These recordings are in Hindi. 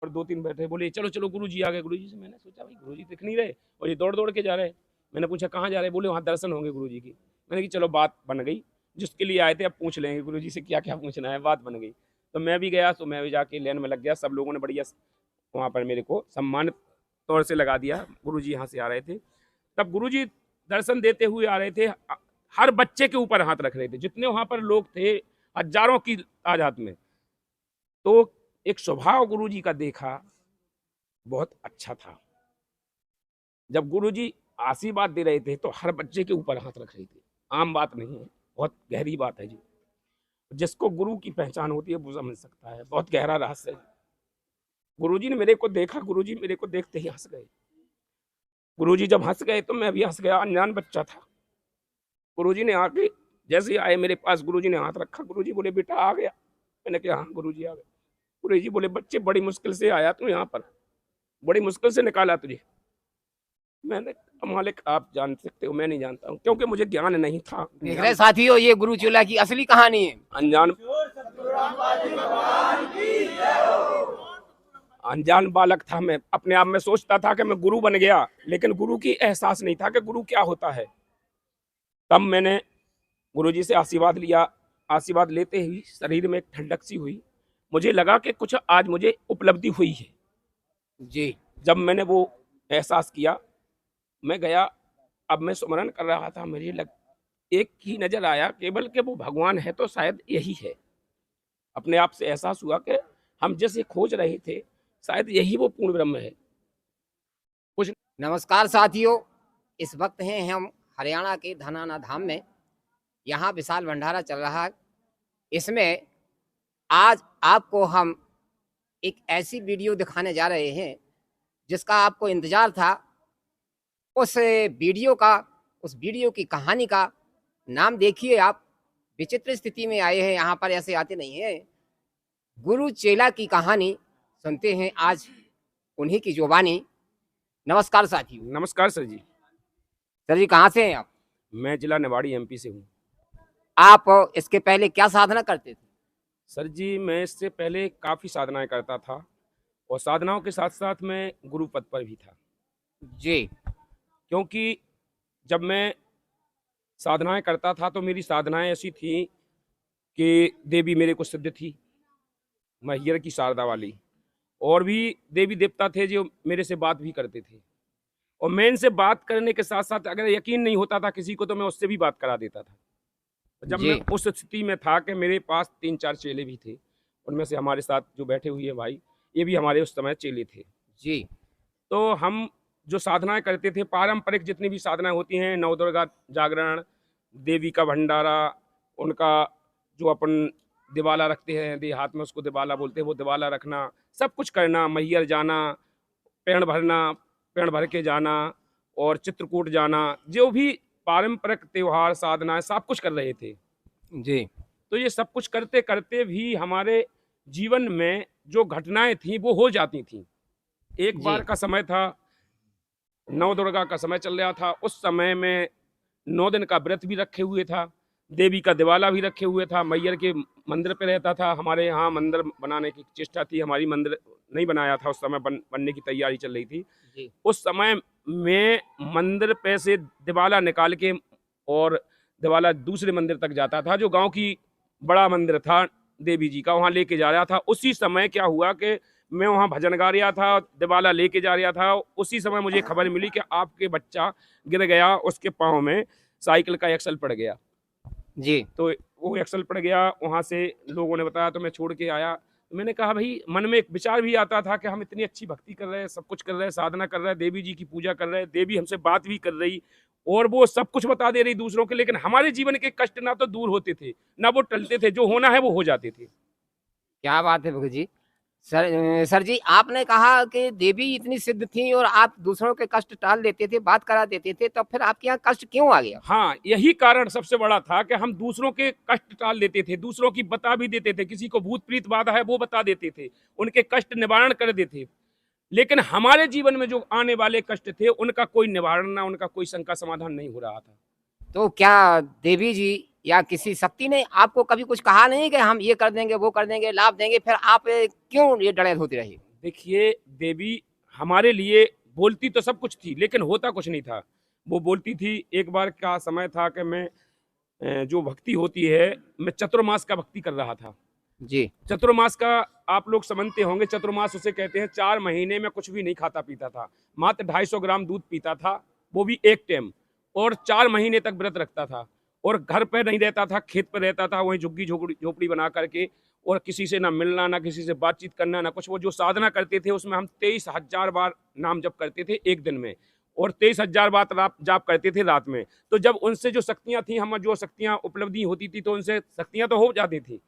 और 2-3 बैठे, बोले चलो चलो गुरुजी आ गए। गुरुजी से मैंने सोचा भाई गुरुजी दिख नहीं रहे और ये दौड़ दौड़ के जा रहे हैं। मैंने पूछा कहाँ जा रहे हैं? बोले वहाँ दर्शन होंगे गुरुजी की। मैंने कहा चलो बात बन गई, जिसके लिए आए थे अब पूछ लेंगे गुरुजी से क्या क्या पूछना है, बात बन गई। तो मैं भी गया, तो मैं भी जाके लाइन में लग गया। सब लोगों ने बढ़िया वहाँ पर मेरे को सम्मानित तौर से लगा दिया। गुरुजी यहाँ से आ रहे थे, तब गुरुजी दर्शन देते हुए आ रहे थे। हर बच्चे के ऊपर हाथ रख रहे थे, जितने वहाँ पर लोग थे हजारों की तादाद में। तो एक स्वभाव गुरुजी का देखा, बहुत अच्छा था। जब गुरुजी आशीर्वाद दे रहे थे तो हर बच्चे के ऊपर हाथ रख रहे थे। आम बात नहीं है, बहुत गहरी बात है जी। जिसको गुरु की पहचान होती है वो समझ सकता है, बहुत गहरा रहस्य है। गुरुजी ने मेरे को देखा, गुरुजी मेरे को देखते ही हंस गए। गुरुजी जब हंस गए तो मैं भी हंस गया, अनजान बच्चा था। गुरुजी ने आके जैसे आए मेरे पास, गुरुजी ने हाथ रखा। गुरुजी बोले बेटा आ गया? मैंने कहा हाँ गुरुजी आ गए। गुरुजी बोले बच्चे बड़ी मुश्किल से आया तू यहाँ पर, बड़ी मुश्किल से निकाला तुझे। मैंने कहा मालिक आप जान सकते हो, मैं नहीं जानता हूँ, क्योंकि मुझे ज्ञान नहीं था। देख रहे साथियों, ये गुरु चोला की असली कहानी है। अनजान बालक था मैं, अपने आप में सोचता था कि मैं गुरु बन गया, लेकिन गुरु की एहसास नहीं था कि गुरु क्या होता है। तब मैंने गुरुजी से आशीर्वाद लिया। आशीर्वाद लेते ही शरीर में एक ठंडक सी हुई। मुझे लगा कि कुछ आज मुझे उपलब्धि हुई है जी। जब मैंने वो एहसास किया, मैं गया। अब मैं सुमरन कर रहा था, मुझे एक ही नजर आया केवल कि वो भगवान है तो शायद यही है। अपने आप से एहसास हुआ कि हम जैसे खोज रहे थे शायद यही वो पूर्ण ब्रह्म है। कुछ नमस्कार साथियों, इस वक्त हैं हम हरियाणा के धनाना धाम में। यहाँ विशाल भंडारा चल रहा है। इसमें आज आपको हम एक ऐसी वीडियो दिखाने जा रहे हैं जिसका आपको इंतजार था। उस वीडियो की कहानी का नाम देखिए आप। विचित्र स्थिति में आए हैं, यहाँ पर ऐसे आते नहीं हैं। गुरु चेला की कहानी सुनते हैं आज उन्हीं की जुबानी। नमस्कार साथियों। नमस्कार सर जी। सर जी कहाँ से हैं आप? मैं जिला निवाड़ी एमपी से हूँ। आप इसके पहले क्या साधना करते थे? सर जी मैं इससे पहले काफ़ी साधनाएं करता था और साधनाओं के साथ साथ मैं गुरु पद पर भी था। जी। क्योंकि जब मैं साधनाएं करता था तो मेरी साधनाएं ऐसी थी कि देवी मेरे को सिद्ध थी, मैहर की शारदा वाली, और भी देवी देवता थे जो मेरे से बात भी करते थे। और मैं इनसे बात करने के साथ साथ अगर यकीन नहीं होता था किसी को तो मैं उससे भी बात करा देता था। जब मैं उस स्थिति में था कि मेरे पास 3-4 चेले भी थे, उनमें से हमारे साथ जो बैठे हुए हैं भाई, ये भी हमारे उस समय चेले थे जी। तो हम जो साधनाएं करते थे, पारंपरिक जितनी भी साधनाएं होती हैं, नवदुर्गा जागरण, देवी का भंडारा, उनका जो अपन दिवाला रखते हैं, देहात में उसको दिवाला बोलते हैं, वो दिवाला रखना, सब कुछ करना, मैहर जाना, पेड़ भरना, पेड़ भर के जाना और चित्रकूट जाना, जो भी पारंपरिक त्योहार साधनाएं सब कुछ कर रहे थे जी। तो ये सब कुछ करते करते भी हमारे जीवन में जो घटनाएं थी वो हो जाती थी। एक बार का समय था, नवदुर्गा का समय चल रहा था। उस समय में 9 दिन का व्रत भी रखे हुए था, देवी का दिवाला भी रखे हुए था, मैहर के मंदिर पे रहता था। हमारे यहाँ मंदिर बनाने की चेष्टा थी, हमारी मंदिर नहीं बनाया था उस समय, बनने की तैयारी चल रही थी जी। उस समय में मंदिर पे से दिवाला निकाल के और दिवाला दूसरे मंदिर तक जाता था, जो गांव की बड़ा मंदिर था देवी जी का, वहां लेके जा रहा था। उसी समय क्या हुआ कि मैं वहां भजन गा रहा था, दिवाला लेके जा रहा था। उसी समय मुझे खबर मिली कि आपके बच्चा गिर गया, उसके पाँव में साइकिल का एक्सल पड़ गया। जी। तो वो एक्सल पड़ गया, वहां से लोगों ने बताया तो मैं छोड़ के आया। मैंने कहा भाई, मन में एक विचार भी आता था कि हम इतनी अच्छी भक्ति कर रहे हैं, सब कुछ कर रहे हैं, साधना कर रहे हैं, देवी जी की पूजा कर रहे हैं, देवी हमसे बात भी कर रही और वो सब कुछ बता दे रही दूसरों के, लेकिन हमारे जीवन के कष्ट ना तो दूर होते थे ना वो टलते थे, जो होना है वो हो जाते थे। क्या बात है भगत जी। सर जी, आपने कहा कि देवी इतनी सिद्ध थी और आप दूसरों के कष्ट टाल देते थे, बात करा देते थे, तो फिर आपके यहाँ कष्ट क्यों आ गया? हाँ, यही कारण सबसे बड़ा था कि हम दूसरों के कष्ट टाल देते थे, दूसरों की बता भी देते थे, किसी को भूत प्रीत बाधा है वो बता देते थे, उनके कष्ट निवारण कर देते। लेकिन हमारे जीवन में जो आने वाले कष्ट थे उनका कोई निवारण ना, उनका कोई शंका समाधान नहीं हो रहा था। तो क्या देवी जी या किसी शक्ति ने आपको कभी कुछ कहा नहीं कि हम ये कर देंगे, वो कर देंगे, लाभ देंगे, फिर आप क्यों ये डरे होते रहे? देखिए, देवी हमारे लिए बोलती तो सब कुछ थी, लेकिन होता कुछ नहीं था। वो बोलती थी, एक बार का समय था कि मैं जो भक्ति होती है, मैं चतुर्मास का भक्ति कर रहा था। जी। चतुर्मास का आप लोग समझते होंगे, चतुर्मास उसे कहते हैं। 4 महीने में कुछ भी नहीं खाता पीता था, मात्र 250 ग्राम दूध पीता था, वो भी एक टाइम, और 4 महीने तक व्रत रखता था, और घर पे नहीं रहता था, खेत पे रहता था, वहीं झुग्गी झोपड़ी बना करके, और किसी से ना मिलना, ना किसी से बातचीत करना, ना कुछ। वो जो साधना करते थे उसमें हम 23,000 बार नाम जप करते थे एक दिन में, और 23,000 बार जाप करते थे रात में। तो जब उनसे जो शक्तियां थी, हम जो शक्तियां उपलब्धि होती थी, तो उनसे शक्तियां तो हो जाती थी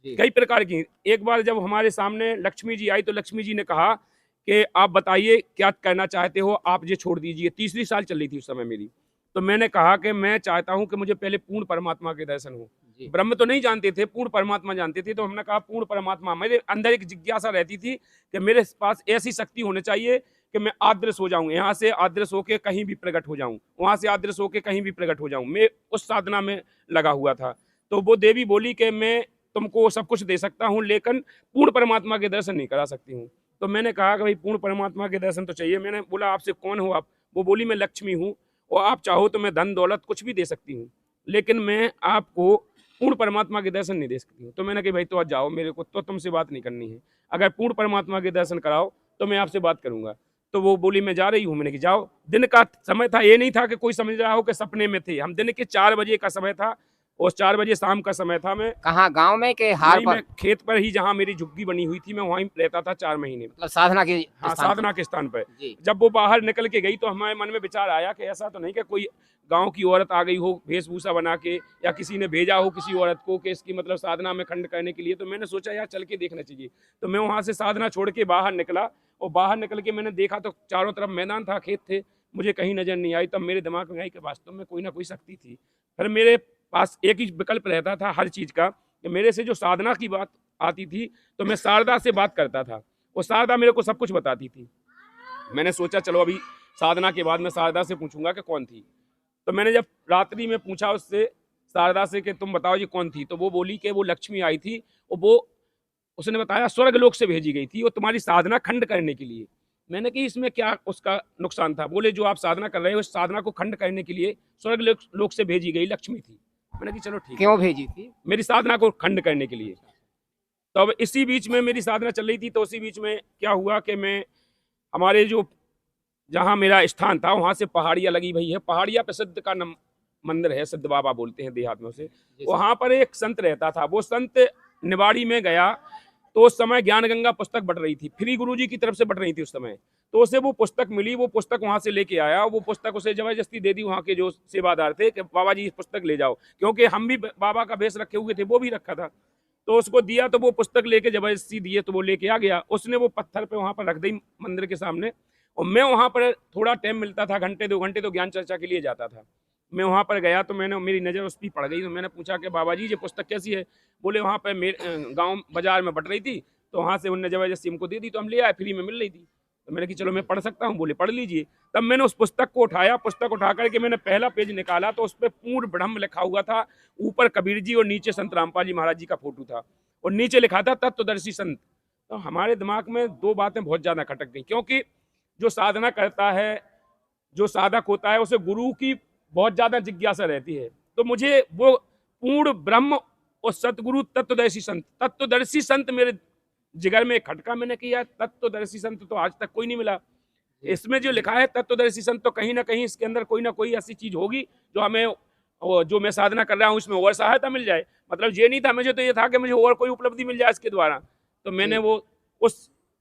कई प्रकार की। एक बार जब हमारे सामने लक्ष्मी जी आई, तो लक्ष्मी जी ने कहा कि आप बताइए क्या करना चाहते हो, आप ये छोड़ दीजिए। तीसरी साल चल रही थी उस समय मेरी। तो मैंने कहा कि मैं चाहता हूं कि मुझे पहले पूर्ण परमात्मा के दर्शन हो। ब्रह्म तो नहीं जानते थे, पूर्ण परमात्मा जानते थे। तो हमने कहा पूर्ण परमात्मा, मेरे अंदर एक जिज्ञासा रहती थी कि मेरे पास ऐसी शक्ति होनी चाहिए कि मैं आदृश हो जाऊं, यहाँ से आदृश होके कहीं भी प्रकट हो जाऊं, वहां से आदृश होके कहीं भी प्रकट हो जाऊं। मैं उस साधना में लगा हुआ था। तो वो देवी बोली कि मैं तुमको सब कुछ दे सकता हूं, लेकिन पूर्ण परमात्मा के दर्शन नहीं करा सकती हूँ। तो मैंने कहा कि भाई पूर्ण परमात्मा के दर्शन तो चाहिए। मैंने बोला आपसे कौन हो आप? वो बोली मैं लक्ष्मी हूँ, और आप चाहो तो मैं धन दौलत कुछ भी दे सकती हूँ, लेकिन मैं आपको पूर्ण परमात्मा के दर्शन नहीं दे सकती हूँ। तो मैंने कहा भाई तो आज जाओ, मेरे को तो तुमसे बात नहीं करनी है। अगर पूर्ण परमात्मा के दर्शन कराओ तो मैं आपसे बात करूंगा। तो वो बोली मैं जा रही हूँ। मैंने कहा जाओ। दिन का समय था, ये नहीं था कि कोई समझ रहा हो कि सपने में थे। हम दिन के 4 बजे का समय था, और 4 बजे शाम का समय था। मैं कहाँ, गांव में के हार नहीं, पर? मैं खेत पर ही, जहाँ मेरी झुग्गी बनी हुई थी, मैं वहीं रहता था 4 महीने। मतलब साधना के हाँ, स्थान पर। साधना के स्थान पर। जी। जब वो बाहर निकल के गई, तो हमारे मन में विचार आया कि ऐसा तो नहीं कि कोई गांव की औरत आ गई हो वेशभूषा बना के, या किसी ने भेजा हो किसी औरत को कि इसकी मतलब साधना में खंड करने के लिए। तो मैंने सोचा यार चल के देखना चाहिए। तो मैं वहां से साधना छोड़ के बाहर निकला, और बाहर निकल के मैंने देखा तो चारों तरफ मैदान था, खेत थे, मुझे कहीं नजर नहीं आई। तब मेरे दिमाग में आई कि वास्तव में कोई ना कोई शक्ति थी। फिर मेरे पास एक ही विकल्प रहता था हर चीज का, कि मेरे से जो साधना की बात आती थी, तो मैं शारदा से बात करता था, और शारदा मेरे को सब कुछ बताती थी। मैंने सोचा चलो अभी साधना के बाद मैं शारदा से पूछूंगा कि कौन थी। तो मैंने जब रात्रि में पूछा उससे, शारदा से, कि तुम बताओ जी कौन थी, तो वो बोली कि वो लक्ष्मी आई थी, और वो उसने बताया स्वर्ग लोक से भेजी गई थी, और तुम्हारी साधना खंड करने के लिए। मैंने कहा इसमें क्या उसका नुकसान था? बोले जो आप साधना कर रहे हो, उस साधना को खंड करने के लिए स्वर्ग लोक से भेजी गई लक्ष्मी थी। मैंने कहा चलो ठीक है, क्यों भेजी थी? मेरी साधना को खंड करने के लिए। तो अब इसी बीच में मेरी साधना चल रही थी, तो उसी बीच में क्या हुआ कि मैं, हमारे जो जहाँ मेरा स्थान था वहां से पहाड़ियाँ लगी हुई है। पहाड़ियाँ प्रसिद्ध का मंदिर है, सिद्ध बाबा बोलते हैं देहात में उसे। वहां पर एक संत रहता था। वो संत निवाड़ी में गया, तो उस समय ज्ञान गंगा पुस्तक बट रही थी, फ्री गुरुजी की तरफ से बट रही थी उस समय। तो उसे वो पुस्तक मिली, वो पुस्तक वहां से लेके आया। वो पुस्तक उसे जबरदस्ती दे दी वहां के जो सेवादार थे कि बाबा जी इस पुस्तक ले जाओ, क्योंकि हम भी बाबा का भेष रखे हुए थे, वो भी रखा था। तो उसको दिया, तो वो पुस्तक लेके जबरदस्ती दिए, तो वो लेके आ गया। उसने वो पत्थर पे वहां पर रख दी मंदिर के सामने। और मैं वहां पर थोड़ा टाइम मिलता था, घंटे 2 घंटे, तो ज्ञान चर्चा के लिए जाता था। मैं वहां पर गया, तो मेरी नज़र उस पर पड़ गई। तो मैंने पूछा कि बाबा जी ये पुस्तक कैसी है? बोले वहां पर मेरे गाँव बाजार में बट रही थी, तो वहां से उनने जबरदस्ती हमको दे दी, तो हम ले आए, फ्री में मिल रही थी। तो मैंने कहा चलो मैं पढ़ सकता हूँ। बोले पढ़ लीजिए। तब मैंने उस पुस्तक को उठाया, पुस्तक उठा करके मैंने पहला पेज निकाला, तो उस पर पूर्ण ब्रह्म लिखा हुआ था। ऊपर कबीर जी और नीचे संत रामपाल जी महाराज जी का फोटो था, और नीचे लिखा था तत्वदर्शी संत। तो हमारे दिमाग में 2 बातें बहुत ज्यादा खटक गई, क्योंकि जो साधना करता है, जो साधक होता है, उसे गुरु की बहुत ज्यादा जिज्ञासा रहती है। तो मुझे वो पूर्ण ब्रह्म और सतगुरु तत्वदर्शी संत मेरे जिगर में खटका। मैंने किया तत्वदर्शी संत तो आज तक कोई नहीं मिला। इसमें जो लिखा है तत्वदर्शी संत, तो कहीं ना कहीं इसके अंदर कोई ना कोई ऐसी चीज होगी जो हमें, जो मैं साधना कर रहा हूँ उसमें और सहायता मिल जाए। मतलब ये नहीं था, मुझे तो ये था कि मुझे और कोई उपलब्धि मिल जाए इसके द्वारा। तो मैंने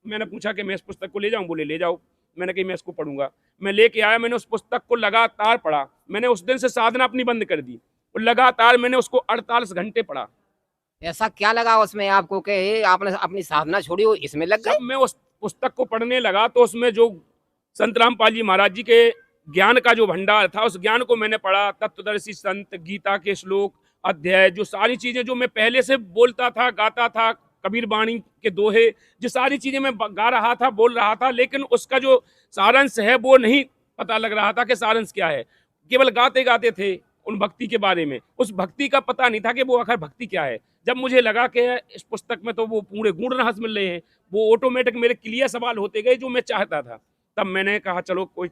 मैंने पूछा कि मैं इस पुस्तक को ले जाऊं? बोले ले जाओ। मैंने कहा मैं इसको पढ़ूंगा। मैं लेके आया, मैंने उस पुस्तक को लगातार पढ़ा। मैंने उस दिन से साधना अपनी बंद कर दी, और लगातार मैंने उसको 48 घंटे पढ़ा। ऐसा क्या लगा उसमें आपको कि आपने अपनी साधना छोड़ी हो इसमें लग गए? जब मैं उस पुस्तक को पढ़ने लगा, तो उसमें जो संत रामपाल जी महाराज जी के ज्ञान का जो भंडार था, उस ज्ञान को मैंने पढ़ा। तत्वदर्शी संत, गीता के श्लोक, अध्याय, जो सारी चीजें जो मैं पहले से बोलता था, गाता था, कबीर बाणी के दोहे, जो सारी चीजें मैं गा रहा था, बोल रहा था, लेकिन उसका जो सारांश है वो नहीं पता लग रहा था कि सारांश क्या है। केवल गाते गाते थे, उन भक्ति के बारे में। उस भक्ति का पता नहीं था कि वो आखिर भक्ति क्या है। जब मुझे लगा कि इस पुस्तक में तो वो पूरे गुण रहस्य मिल रहे हैं, वो ऑटोमेटिक मेरे क्लियर सवाल होते गए जो मैं चाहता था। तब मैंने कहा चलो कोई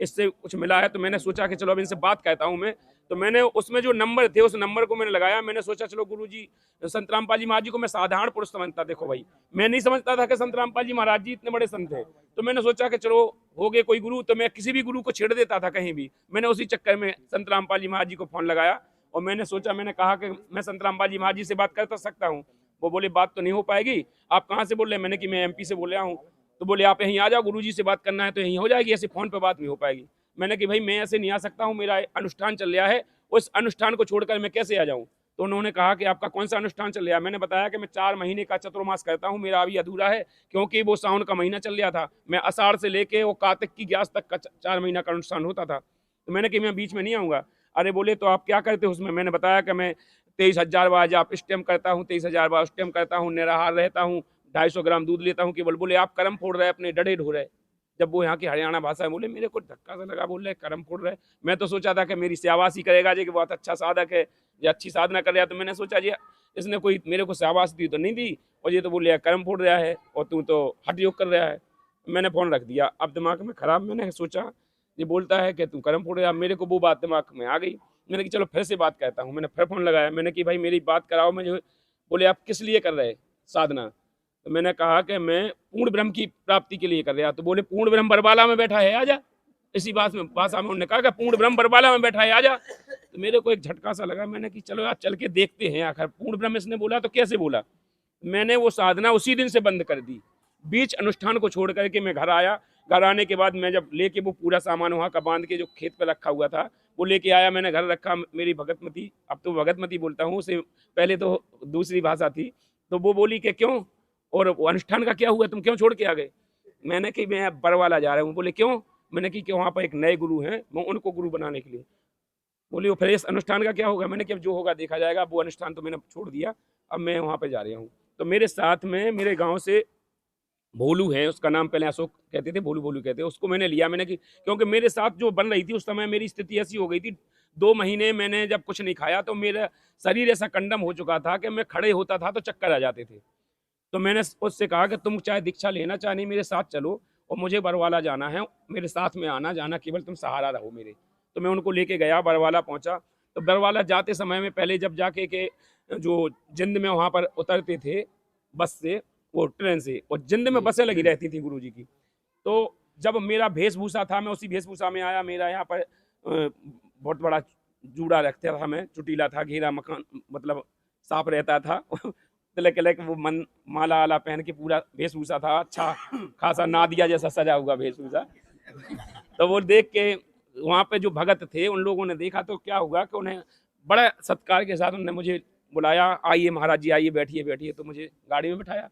इससे कुछ मिला है, तो मैंने सोचा कि चलो अब इनसे बात कहता हूँ मैं। तो मैंने उसमें जो नंबर थे उस नंबर को मैंने लगाया। मैंने सोचा चलो गुरुजी संत रामपाल जी महाराज जी को मैं साधारण पुरुष समझता। देखो भाई, मैं नहीं समझता था कि संत रामपाल जी महाराज जी इतने बड़े संत हैं। तो मैंने सोचा कि चलो हो गए कोई गुरु, तो मैं किसी भी गुरु को छेड़ देता था कहीं भी। मैंने उसी चक्कर में संत रामपाल जी महाराज जी को फोन लगाया और मैंने सोचा, मैंने कहा कि मैं संत रामपाल जी महाराज जी से बात कर सकता हूँ। वो बोले बात तो नहीं हो पाएगी, आप कहाँ से बोल रहे हैं? मैंने कि मैं MP से बोल रहा हूँ। तो बोले आप यहीं आ जाओ, गुरुजी से बात करना है तो यहीं हो जाएगी, ऐसे फोन पे बात नहीं हो पाएगी। मैंने कि भाई मैं ऐसे नहीं आ सकता हूँ, मेरा अनुष्ठान चल रहा है, उस अनुष्ठान को छोड़कर मैं कैसे आ जाऊँ? तो उन्होंने कहा कि आपका कौन सा अनुष्ठान चल रहा है? मैंने बताया कि मैं 4 महीने का चतुर्मास करता हूँ, मेरा अभी अधूरा है, क्योंकि वो सावन का महीना चल रहा था। मैं आषाढ़ से लेके वो कार्तिक की ग्यारस तक का 4 महीना का अनुष्ठान होता था। तो मैंने कि मैं बीच में नहीं आऊँगा। अरे बोले तो आप क्या करते हो उसमें? मैंने बताया कि मैं 23,000 बार जाप स्टेम करता हूँ, 23,000 बार स्टेम करता हूँ, निराहार रहता हूँ, 250 ग्राम दूध लेता हूँ केवल। बोले आप कर्म फोड़ रहे, अपने डडे ढो रहे। जब वो यहाँ की हरियाणा भाषा है, बोले मेरे को धक्का सा लगा, बोल रहे कर्म फोड़ रहे। मैं तो सोचा था कि मेरी शाबाशी करेगा जी कि बहुत अच्छा साधक है, ये अच्छी साधना कर रहा है। तो मैंने सोचा जी इसने कोई मेरे को शाबाश दी तो नहीं दी, और ये तो बोले कर्म फोड़ रहा है और तू तो हठ योग कर रहा है। मैंने फोन रख दिया। अब दिमाग में खराब, मैंने सोचा ये बोलता है कि तू कर्म फोड़ रहा है। मेरे को वो बात दिमाग में आ गई। मैंने कि चलो फिर से बात कहता हूँ। मैंने फिर फोन लगाया, मैंने कि भाई मेरी बात कराओ। मैं जो बोले आप किस लिए कर रहे साधना? तो मैंने कहा कि मैं पूर्ण ब्रह्म की प्राप्ति के लिए कर रहा। तो बोले पूर्ण ब्रह्म बरबाला में बैठा है, आजा। इसी भाषा में उन्होंने कहा कि पूर्ण ब्रह्म बरबाला में बैठा है, आजा। तो मेरे को एक झटका सा लगा। मैंने कि चलो यार चल के देखते हैं, आखिर पूर्ण ब्रह्म इसने बोला तो कैसे बोला। मैंने वो साधना उसी दिन से बंद कर दी। बीच अनुष्ठान को छोड़ करके मैं घर आया। घर आने के बाद मैं जब लेके वो पूरा सामान वहाँ का बांध के जो खेत पे रखा हुआ था वो लेके आया, मैंने घर रखा। मेरी भगतमती, अब तो भगतमती बोलता हूँ, उसे पहले तो दूसरी भाषा थी। तो वो बोली कि क्यों, और वो अनुष्ठान का क्या हुआ, तुम क्यों छोड़ के आ गए? मैंने कि मैं बरवाला जा रहा हूँ। बोले क्यों? मैंने कि वहाँ पर एक नए गुरु हैं, मैं उनको गुरु बनाने के लिए। बोली वो फिर इस अनुष्ठान का क्या होगा? मैंने कि अब जो होगा देखा जाएगा। वो अनुष्ठान तो मैंने छोड़ दिया, अब मैं वहाँ पे जा रहा हूँ। तो मेरे साथ में मेरे गांव से भोलू है, उसका नाम पहले अशोक कहते थे, भोलू भोलू कहते हैं उसको। मैंने लिया, मैंने कि क्योंकि मेरे साथ जो बन रही थी उस समय मेरी स्थिति ऐसी हो गई थी, 2 महीने मैंने जब कुछ नहीं खाया तो मेरा शरीर ऐसा कंडम हो चुका था कि मैं खड़े होता था तो चक्कर आ जाते थे। तो मैंने उससे कहा कि तुम चाहे दीक्षा लेना चाहे नहीं, मेरे साथ चलो, और मुझे बरवाला जाना है, मेरे साथ में आना जाना, केवल तुम सहारा रहो मेरे। तो मैं उनको लेके गया, बरवाला पहुंचा। तो बरवाला जाते समय में पहले जब जाके के जो जिंद में वहाँ पर उतरते थे बस से, वो ट्रेन से, और जिंद में बसें लगी रहती थी गुरुजी की। तो जब मेरा वेशभूषा था, मैं उसी वेशभूषा में आया। मेरा यहाँ पर बहुत बड़ा जूड़ा रखता था, मैं चुटीला था, घेरा मकान मतलब साफ रहता था। तिलक तिलक वो माला वाला पहन के पूरा वेशभूषा था, अच्छा खासा नादिया जैसा सजा हुआ वेशभूषा। तो वो देख के वहाँ पे जो भगत थे उन लोगों ने देखा, तो क्या हुआ कि उन्हें बड़े सत्कार के साथ उन्होंने मुझे बुलाया, आइए महाराज जी आइए, बैठिए बैठिए। तो मुझे गाड़ी में बिठाया।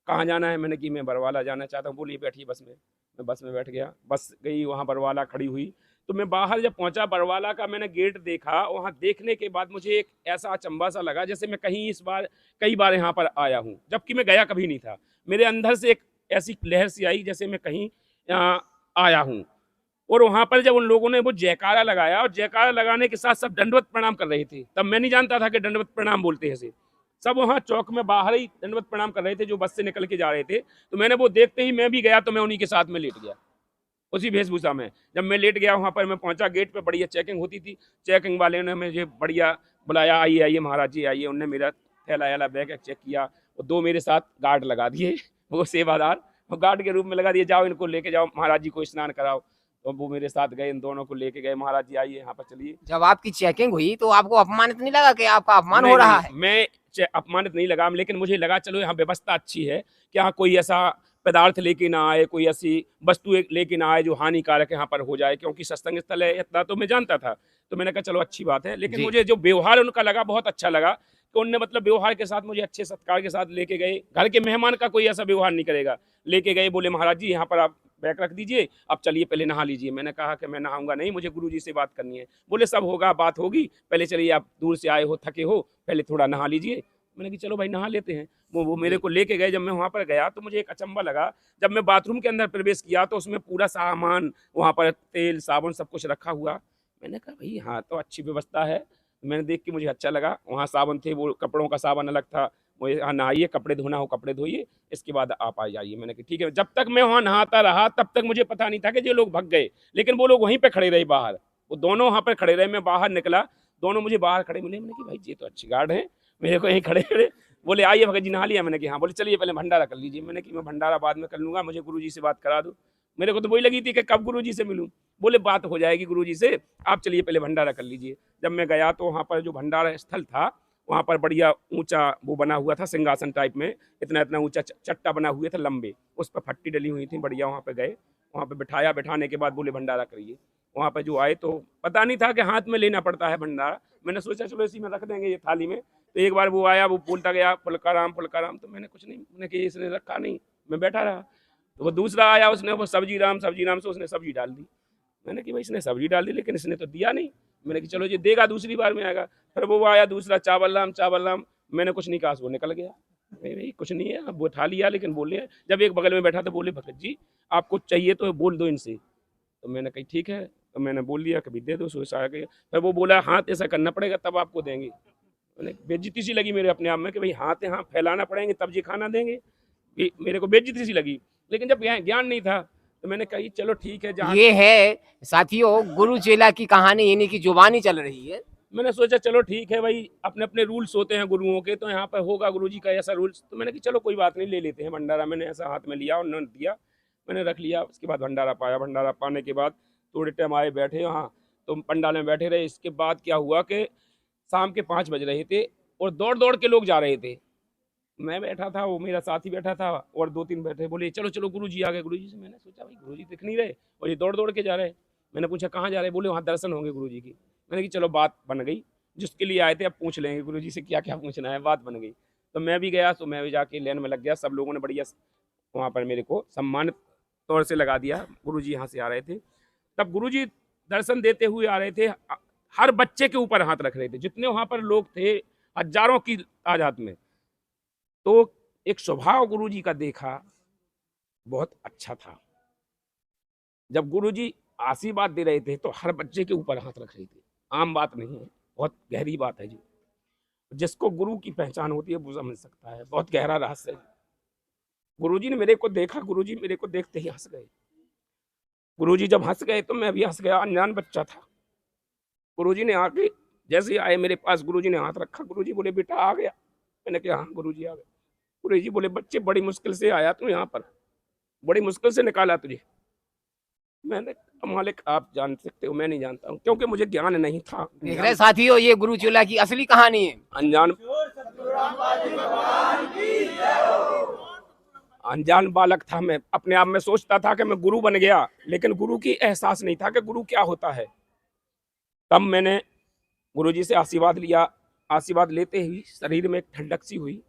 कहाँ जाना है? मैंने कि मैं बरवाला जाना चाहता हूँ। बोलिए बैठिए बस में। मैं बस में बैठ गया। बस गई, वहाँ बरवाला खड़ी हुई। तो मैं बाहर जब पहुंचा, बरवाला का मैंने गेट देखा। वहाँ देखने के बाद मुझे एक ऐसा अचंभा सा लगा जैसे मैं कई बार यहाँ पर आया हूँ, जबकि मैं गया कभी नहीं था। मेरे अंदर से एक ऐसी लहर सी आई जैसे मैं कहीं यहाँ आया हूँ। और वहाँ पर जब उन लोगों ने वो जयकारा लगाया, और जयकारा लगाने के साथ सब दंडवत प्रणाम कर रहे थे। तब मैं नहीं जानता था कि दंडवत प्रणाम बोलते हैं ऐसे। सब वहाँ चौक में बाहर ही दंडवत प्रणाम कर रहे थे जो बस से निकल के जा रहे थे। तो मैंने वो देखते ही मैं भी गया, तो मैं उन्हीं के साथ में लेट गया उसी वेशभूषा में। जब मैं लेट गया, वहाँ पर मैं पहुंचा, गेट पे बढ़िया चेकिंग होती थी। चेकिंग वाले ने मुझे बढ़िया बुलाया, आइए आइए महाराज जी आइए। उनने मेरा थैला बैग चेक किया, और 2 मेरे साथ गार्ड लगा दिए, वो सेवादार, वो गार्ड के रूप में लगा दिए, जाओ इनको लेके जाओ, महाराज जी को स्नान कराओ। तो वो मेरे साथ गए, इन दोनों को लेके गए, महाराज जी आइए यहाँ पर चलिए। जब आपकी चेकिंग हुई तो आपको अपमानित नहीं लगा कि आपका अपमान हो रहा है? मैं अपमानित नहीं लगा, लेकिन मुझे लगा चलो यहाँ व्यवस्था अच्छी है कि यहाँ कोई ऐसा पदार्थ लेके ना आए, कोई ऐसी वस्तु लेके ना आए जो हानिकारक यहाँ पर हो जाए, क्योंकि सत्संग स्थल है इतना तो मैं जानता था। तो मैंने कहा चलो अच्छी बात है। लेकिन मुझे जो व्यवहार उनका लगा बहुत अच्छा लगा कि उनने मतलब व्यवहार के साथ मुझे अच्छे सत्कार के साथ लेके गए। घर के मेहमान का कोई ऐसा व्यवहार नहीं करेगा। लेके गए, बोले महाराज जी यहाँ पर आप बैग रख दीजिए, अब चलिए पहले नहा लीजिए। मैंने कहा कि मैं नहाऊंगा नहीं, मुझे गुरुजी से बात करनी है। बोले सब होगा, बात होगी, पहले चलिए, आप दूर से आए हो, थके हो, पहले थोड़ा नहा लीजिए। मैंने कि चलो भाई नहा लेते हैं। वो मेरे को लेके गए। जब मैं वहाँ पर गया तो मुझे एक अचंबा लगा। जब मैं बाथरूम के अंदर प्रवेश किया तो उसमें पूरा सामान, वहाँ पर तेल साबुन सब कुछ रखा हुआ। मैंने कहा भाई हाँ तो अच्छी व्यवस्था है। मैंने देख के मुझे अच्छा लगा। वहाँ साबुन थे, वो कपड़ों का साबुन अलग था। मुझे हाँ नहाइए, कपड़े धोना हो कपड़े धोइए, इसके बाद आप आ जाइए। मैंने कहा ठीक है। जब तक मैं वहाँ नहाता रहा तब तक मुझे पता नहीं था कि ये लोग भाग गए, लेकिन वो लोग वहीं पे खड़े रहे बाहर। वो दोनों वहाँ पर खड़े रहे। मैं बाहर निकला, दोनों मुझे बाहर खड़े मिले। मैंने कहा भाई ये तो अच्छी गार्ड है, मेरे को यहीं खड़े खड़े। बोले आइए भगत जी नहा लिया? मैंने कहा हाँ। बोले चलिए पहले भंडारा कर लीजिए। मैंने कहा मैं भंडारा बाद में कर लूँगा, मुझे गुरुजी से बात करा दो। मेरे को तो वही लगी थी कि कब गुरुजी से मिलूँ। बोले बात हो जाएगी गुरुजी से, आप चलिए पहले भंडारा कर लीजिए। जब मैं गया तो वहाँ पर जो भंडारा स्थल था, वहाँ पर बढ़िया ऊंचा वो बना हुआ था, सिंहासन टाइप में, इतना इतना ऊंचा चट्टा बना हुए थे लंबे, उस पर फट्टी डली हुई थी बढ़िया। वहाँ पे गए, वहाँ पे बिठाया, बिठाने के बाद बोले भंडारा करिए। वहाँ पे जो आए तो पता नहीं था कि हाथ में लेना पड़ता है भंडारा। मैंने सोचा चलो इसी में रख देंगे ये थाली में। तो एक बार वो आया, वो बोलता गया फुलकाराम फुलकाराम, तो मैंने कुछ नहीं, मैंने कि इसने रखा नहीं, मैं बैठा रहा। तो वो दूसरा आया, उसने वो सब्जी राम से उसने सब्जी डाल दी। मैंने कि भाई इसने सब्जी डाल दी लेकिन इसने तो दिया नहीं। मैंने कि चलो ये देगा, दूसरी बार में आएगा। फिर वो आया दूसरा, चावल राम, मैंने कुछ नहीं कहा, वो निकल गया। भाई कुछ नहीं है, अब वो उठा लिया। लेकिन बोले, जब एक बगल में बैठा तो बोले भगत जी आपको चाहिए तो बोल दो इनसे। तो मैंने कही ठीक है, तो मैंने बोल दिया कभी दे दो, सोच आ गया। फिर वो बोला हाथ ऐसा करना पड़ेगा तब आपको देंगे। मैंने बेइज्जती सी लगी मेरे अपने आप में कि भाई हाथ यहाँ फैलाना पड़ेंगे तब जी खाना देंगे। मेरे को बेइज्जती सी लगी, लेकिन जब यहाँ ज्ञान नहीं था तो मैंने कही चलो ठीक है। जहाँ ये है साथियों गुरु चेला की कहानी, इन्हीं की जुबानी चल रही है। मैंने सोचा चलो ठीक है भाई, अपने अपने रूल्स होते हैं गुरुओं के, तो यहाँ पर होगा गुरुजी का ऐसा रूल्स। तो मैंने कि चलो कोई बात नहीं, ले लेते हैं भंडारा। मैंने ऐसा हाथ में लिया, उन्होंने दिया, मैंने रख लिया। उसके बाद भंडारा पाया। भंडारा पाने के बाद थोड़े टाइम आए, बैठे वहाँ, तो पंडाल में बैठे रहे। इसके बाद क्या हुआ कि शाम के 5 बज रहे थे और दौड़ दौड़ के लोग जा रहे थे। मैं बैठा था, वो मेरा साथी बैठा था और 2-3 बैठे। बोले चलो चलो गुरुजी आ गए। गुरुजी से मैंने सोचा भाई गुरुजी दिख नहीं रहे और ये दौड़ दौड़ के जा रहे। मैंने पूछा कहाँ जा रहे? बोले वहाँ दर्शन होंगे गुरुजी की। मैंने कि चलो बात बन गई, जिसके लिए आए थे अब पूछ लेंगे गुरुजी से क्या क्या पूछना है। बात बन गई। तो मैं भी गया, तो मैं भी जाके लाइन में लग गया। सब लोगों ने बढ़िया वहाँ पर मेरे को सम्मानित तौर से लगा दिया। गुरुजी यहाँ से आ रहे थे, तब गुरुजी दर्शन देते हुए आ रहे थे। हर बच्चे के ऊपर हाथ रख रहे थे, जितने वहाँ पर लोग थे, हजारों की तादाद में। तो एक स्वभाव गुरुजी का देखा, बहुत अच्छा था। जब गुरुजी आशीर्वाद दे रहे थे तो हर बच्चे के ऊपर हाथ रख रहे थे। आम बात नहीं है, बहुत गहरी बात है जी। जिसको गुरु की पहचान होती है वो समझ सकता है, बहुत गहरा रहस्य है। गुरुजी ने मेरे को देखा, गुरुजी मेरे को देखते ही हंस गए। गुरुजी जब हंस गए तो मैं भी हंस गया, अनजान बच्चा था। गुरुजी ने आके जैसे आए मेरे पास, गुरुजी ने हाथ रखा। गुरुजी बोले बेटा आ गया? मैंने कहा हाँ गुरुजी आ गए। गुरुजी बोले बच्चे बड़ी मुश्किल से आया तू यहाँ पर, बड़ी मुश्किल से निकाला तुझे। मैंने कहा मालिक आप जान सकते हो, मैं नहीं जानता हूँ, क्योंकि मुझे ज्ञान नहीं था। देख रहे साथियों, ये गुरु चेला की असली कहानी है। अनजान बालक था मैं, अपने आप में सोचता था कि मैं गुरु बन गया, लेकिन गुरु की एहसास नहीं था कि गुरु क्या होता है। तब मैंने गुरुजी से आशीर्वाद लिया। आशीर्वाद लेते ही शरीर में एक ठंडक सी हुई।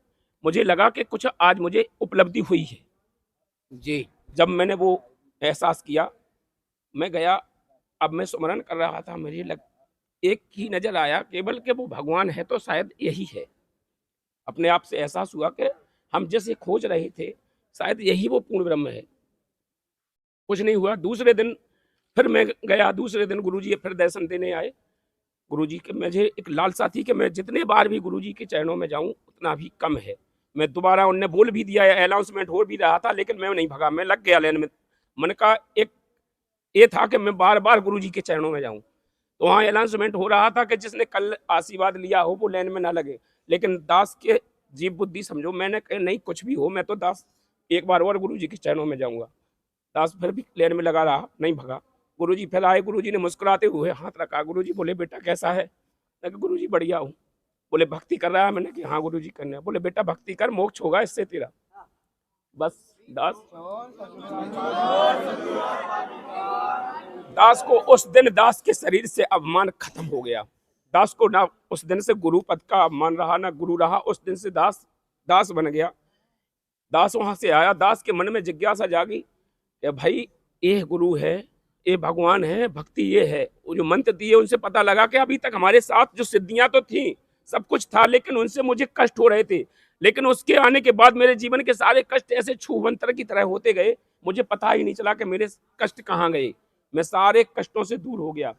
मुझे लगा कि कुछ आज मुझे उपलब्धि हुई है जी। जब मैंने वो एहसास किया। मैं गया, अब मैं सुमरन कर रहा था, मुझे एक ही नजर आया केवल कि वो भगवान है तो शायद यही है। अपने आप से एहसास हुआ कि हम जैसे खोज रहे थे शायद यही वो पूर्ण ब्रह्म है। कुछ नहीं हुआ। दूसरे दिन फिर मैं गया, दूसरे दिन गुरुजी फिर दर्शन देने आए। गुरुजी के मुझे एक लालसा थी कि मैं जितने बार भी गुरुजी के चरणों में जाऊं उतना भी कम है। मैं दोबारा, उनने बोल भी दिया, अनाउंसमेंट हो भी रहा था, लेकिन मैं नहीं भगा, मैं लग गया लाइन में। मन का एक ये था कि मैं बार बार गुरुजी के चरणों में जाऊं। तो वहाँ अनाउंसमेंट हो रहा था कि जिसने कल आशीर्वाद लिया हो वो लाइन में ना लगे, लेकिन दास के जीव बुद्धि समझो। मैंने कहा नहीं कुछ भी हो, मैं तो दास एक बार और गुरुजी के चरणों में जाऊंगा। दास फिर भी लाइन में लगा रहा, नहीं भगा। गुरुजी फिर आए, गुरुजी ने मुस्कुराते हुए हाथ रखा। गुरुजी बोले बेटा कैसा है? मैं कहा गुरुजी बढ़िया हूँ। बोले भक्ति कर रहा है? मैंने कहा हाँ गुरुजी करने। बोले बेटा भक्ति कर, मोक्ष होगा इससे तेरा। बस दास को उस दिन दास के शरीर से अपमान खत्म हो गया। दास को ना उस दिन से गुरु पद का अपमान रहा, ना गुरु रहा। उस दिन से दास बन गया। दास वहां से आया, दास के मन में जिज्ञासा जागी कि भाई ये गुरु है, ये भगवान है, भक्ति ये है। वो जो मंत्र दिए उनसे पता लगा कि अभी तक हमारे साथ जो सिद्धियां तो थी, सब कुछ था, लेकिन उनसे मुझे कष्ट हो रहे थे। लेकिन उसके आने के बाद मेरे जीवन के सारे कष्ट ऐसे छूमंतर की तरह होते गए, मुझे पता ही नहीं चला कि मेरे कष्ट कहाँ गए। मैं सारे कष्टों से दूर हो गया।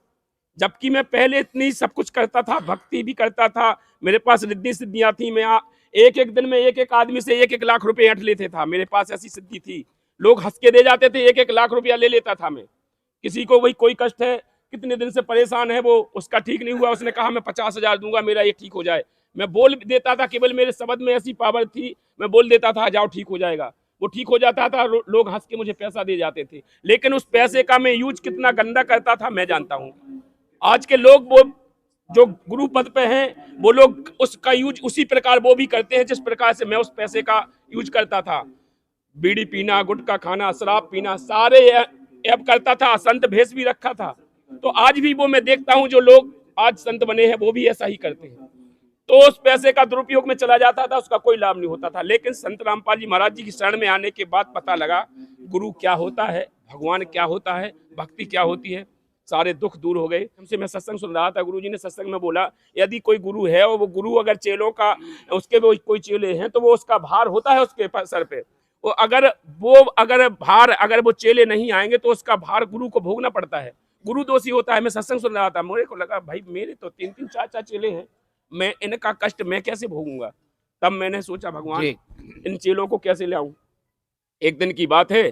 जबकि मैं पहले इतनी सब कुछ करता था, भक्ति भी करता था, मेरे पास रिद्धि सिद्धियां थी। मैं एक एक दिन में एक एक आदमी से 1-1 लाख रुपए ऐंठ लेते था। मेरे पास ऐसी सिद्धि थी, लोग हंस के दे जाते थे, 1-1 लाख रुपया ले लेता था मैं। किसी को वही कोई कष्ट है, कितने दिन से परेशान है, वो उसका ठीक नहीं हुआ, उसने कहा मैं 50,000 दूंगा, मेरा ये ठीक हो जाए। मैं बोल देता था, केवल मेरे शब्द में ऐसी पावर थी, मैं बोल देता था जाओ ठीक हो जाएगा, वो ठीक हो जाता था। लोग हंस के मुझे पैसा दे जाते थे, लेकिन उस पैसे का मैं यूज कितना गंदा करता था मैं जानता हूँ। आज के लोग, वो जो गुरु पद पे हैं, वो लोग उसका यूज उसी प्रकार वो भी करते हैं जिस प्रकार से मैं उस पैसे का यूज करता था। बीड़ी पीना, गुटखा खाना, शराब पीना, सारे ऐप करता था, संत भेष भी रखा था। तो आज भी वो मैं देखता हूँ, जो लोग आज संत बने हैं वो भी ऐसा ही करते हैं। तो उस पैसे का दुरुपयोग में चला जाता था, उसका कोई लाभ नहीं होता था। लेकिन संत रामपाल जी महाराज जी की शरण में आने के बाद पता लगा गुरु क्या होता है, भगवान क्या होता है, भक्ति क्या होती है। सारे दुख दूर हो गए। हमसे मैं सत्संग सुन रहा था, गुरु जी ने सत्संग में बोला, यदि कोई गुरु है और वो गुरु अगर चेलों का, उसके वो कोई चेले हैं तो वो उसका भार होता है उसके सर पे। अगर भार, अगर वो चेले नहीं आएंगे तो उसका भार गुरु को भोगना पड़ता है, गुरु दोषी होता है। मैं सत्संग सुन रहा था, मेरे को लगा भाई मेरे तो 3-3 4-4 चेले हैं, मैं इनका कष्ट मैं कैसे भोगूंगा। तब मैंने सोचा भगवान इन चेलों को कैसे लाऊं। एक दिन की बात है,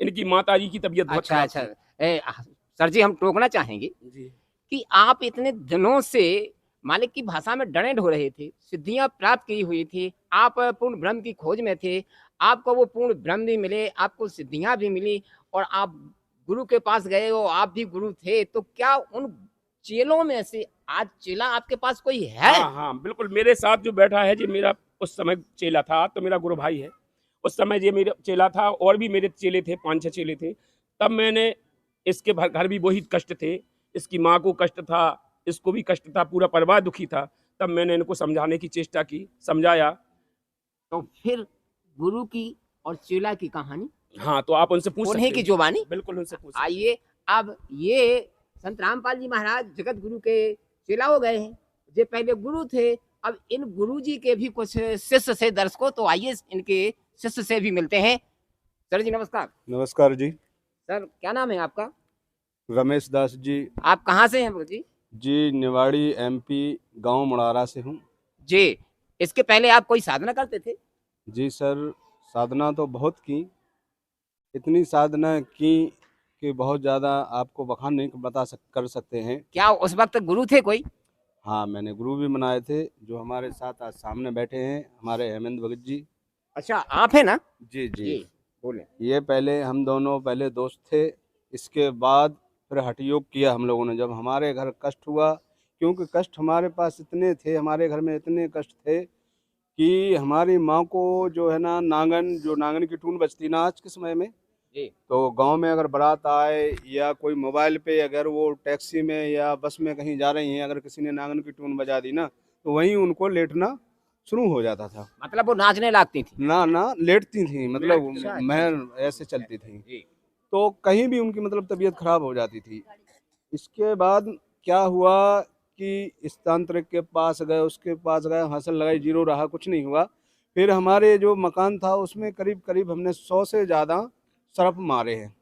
इनकी माता जी की तबीयत बहुत अच्छा खराब अच्छा। थी। सर जी, हम टोकना चाहेंगे जी। कि आप इतने दिनों से मालिक की भाषा में डंडे ढो रहे थे, सिद्धियां प्राप्त की हुई थी, आप पूर्ण ब्रह्म की खोज में थे, आपको वो पूर्ण ब्रह्म भी मिले, आपको सिद्धियां भी मिली, और आप गुरु के पास गए हो, आप भी गुरु थे। तो क्या उन चेलों में से आज चेला आपके पास कोई है? हाँ हाँ बिल्कुल, मेरे साथ जो बैठा है जी, मेरा उस समय चेला था, तो मेरा गुरु भाई है। उस समय ये मेरा चेला था, और भी मेरे चेले थे, 5-6 चेले थे। तब मैंने, इसके घर भी वही कष्ट थे, इसकी माँ को कष्ट था, इसको भी कष्ट था, पूरा परिवार दुखी था। तब मैंने इनको समझाने की चेष्टा की, समझाया। तो फिर गुरु की और चेला की कहानी हाँ, तो आप उनसे पूछ सकते उन्हीं हैं। की जुबानी। बिल्कुल उनसे पूछ सकते हैं। आइए, अब ये संत रामपाल जी महाराज जगत गुरु के चेला हो गए हैं, ये पहले गुरु थे। अब इन गुरु जी के भी कुछ शिष्य से दर्शकों, तो आइए इनके शिष्य से भी मिलते हैं। सर जी नमस्कार। नमस्कार जी। सर क्या नाम है आपका? रमेश दास जी। आप कहाँ से हैं जी? जी, निवाड़ी एमपी, गांव मुड़ारा से हूँ। जी, इसके पहले आप कोई साधना करते थे? जी सर, साधना तो बहुत की, इतनी साधना की कि बहुत ज़्यादा आपको बखान नहीं कर सकते हैं। क्या उस वक्त गुरु थे कोई? हाँ, मैंने गुरु भी बनाए थे, जो हमारे साथ आज सामने बैठे हैं, हमारे हेमेंद्र भगत जी। अच्छा, आप हैं ना? जी जी, जी बोले। ये पहले हम दोनों पहले दोस्त थे, इसके बाद फिर हठयोग किया हम लोगों ने। जब हमारे घर कष्ट हुआ, क्योंकि कष्ट हमारे पास इतने थे, हमारे घर में इतने कष्ट थे कि हमारी माँ को जो है ना, नांगन, जो नांगन की टून बजती ना आज के समय में, जी। तो गांव में अगर बारात आए या कोई मोबाइल पे, अगर वो टैक्सी में या बस में कहीं जा रही हैं, अगर किसी ने नांगन की टून बजा दी ना, तो वहीं उनको लेटना शुरू हो जाता था। मतलब वो नाचने लगती थी? ना लेटती थी, मतलब अच्छा, महर ऐसे चलती थी। जी। तो कहीं भी उनकी मतलब तबीयत खराब हो जाती थी। इसके बाद क्या हुआ कि इस तांत्रिक के पास गए, उसके पास गए, हासिल लगाई, जीरो रहा, कुछ नहीं हुआ। फिर हमारे जो मकान था उसमें करीब करीब हमने 100 से ज़्यादा सरफ मारे हैं।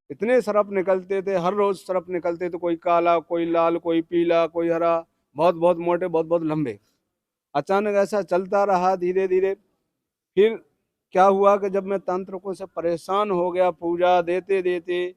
इतने सरफ निकलते थे, हर रोज़ सरफ निकलते थे, कोई काला, कोई लाल, कोई पीला, कोई हरा, बहुत बहुत मोटे, बहुत बहुत लंबे। अचानक ऐसा चलता रहा धीरे धीरे। फिर क्या हुआ कि जब मैं तांत्रिकों से परेशान हो गया, पूजा देते देते,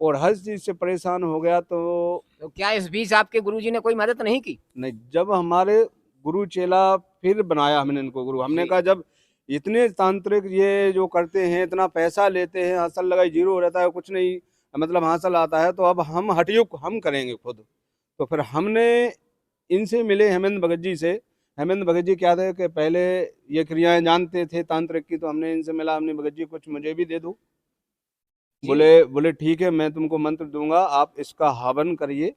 और हर चीज़ से परेशान हो गया, तो क्या इस बीच आपके गुरुजी ने कोई मदद नहीं की? नहीं, जब हमारे गुरु चेला फिर बनाया हमने इनको गुरु, हमने कहा जब इतने तांत्रिक ये जो करते हैं, इतना पैसा लेते हैं, हासिल लगाई जीरो रहता है, कुछ नहीं मतलब हासिल आता है, तो अब हम हठयोग हम करेंगे खुद। तो फिर हमने इनसे मिले, हेमेंद्र भगत जी से। हेमेंद्र भगत जी क्या थे कि पहले ये क्रियाएं जानते थे तांत्रिक की, तो हमने इनसे मिला, हमने भगत जी कुछ मुझे भी दे दो। बोले ठीक है, मैं तुमको मंत्र दूंगा, आप इसका हवन करिए,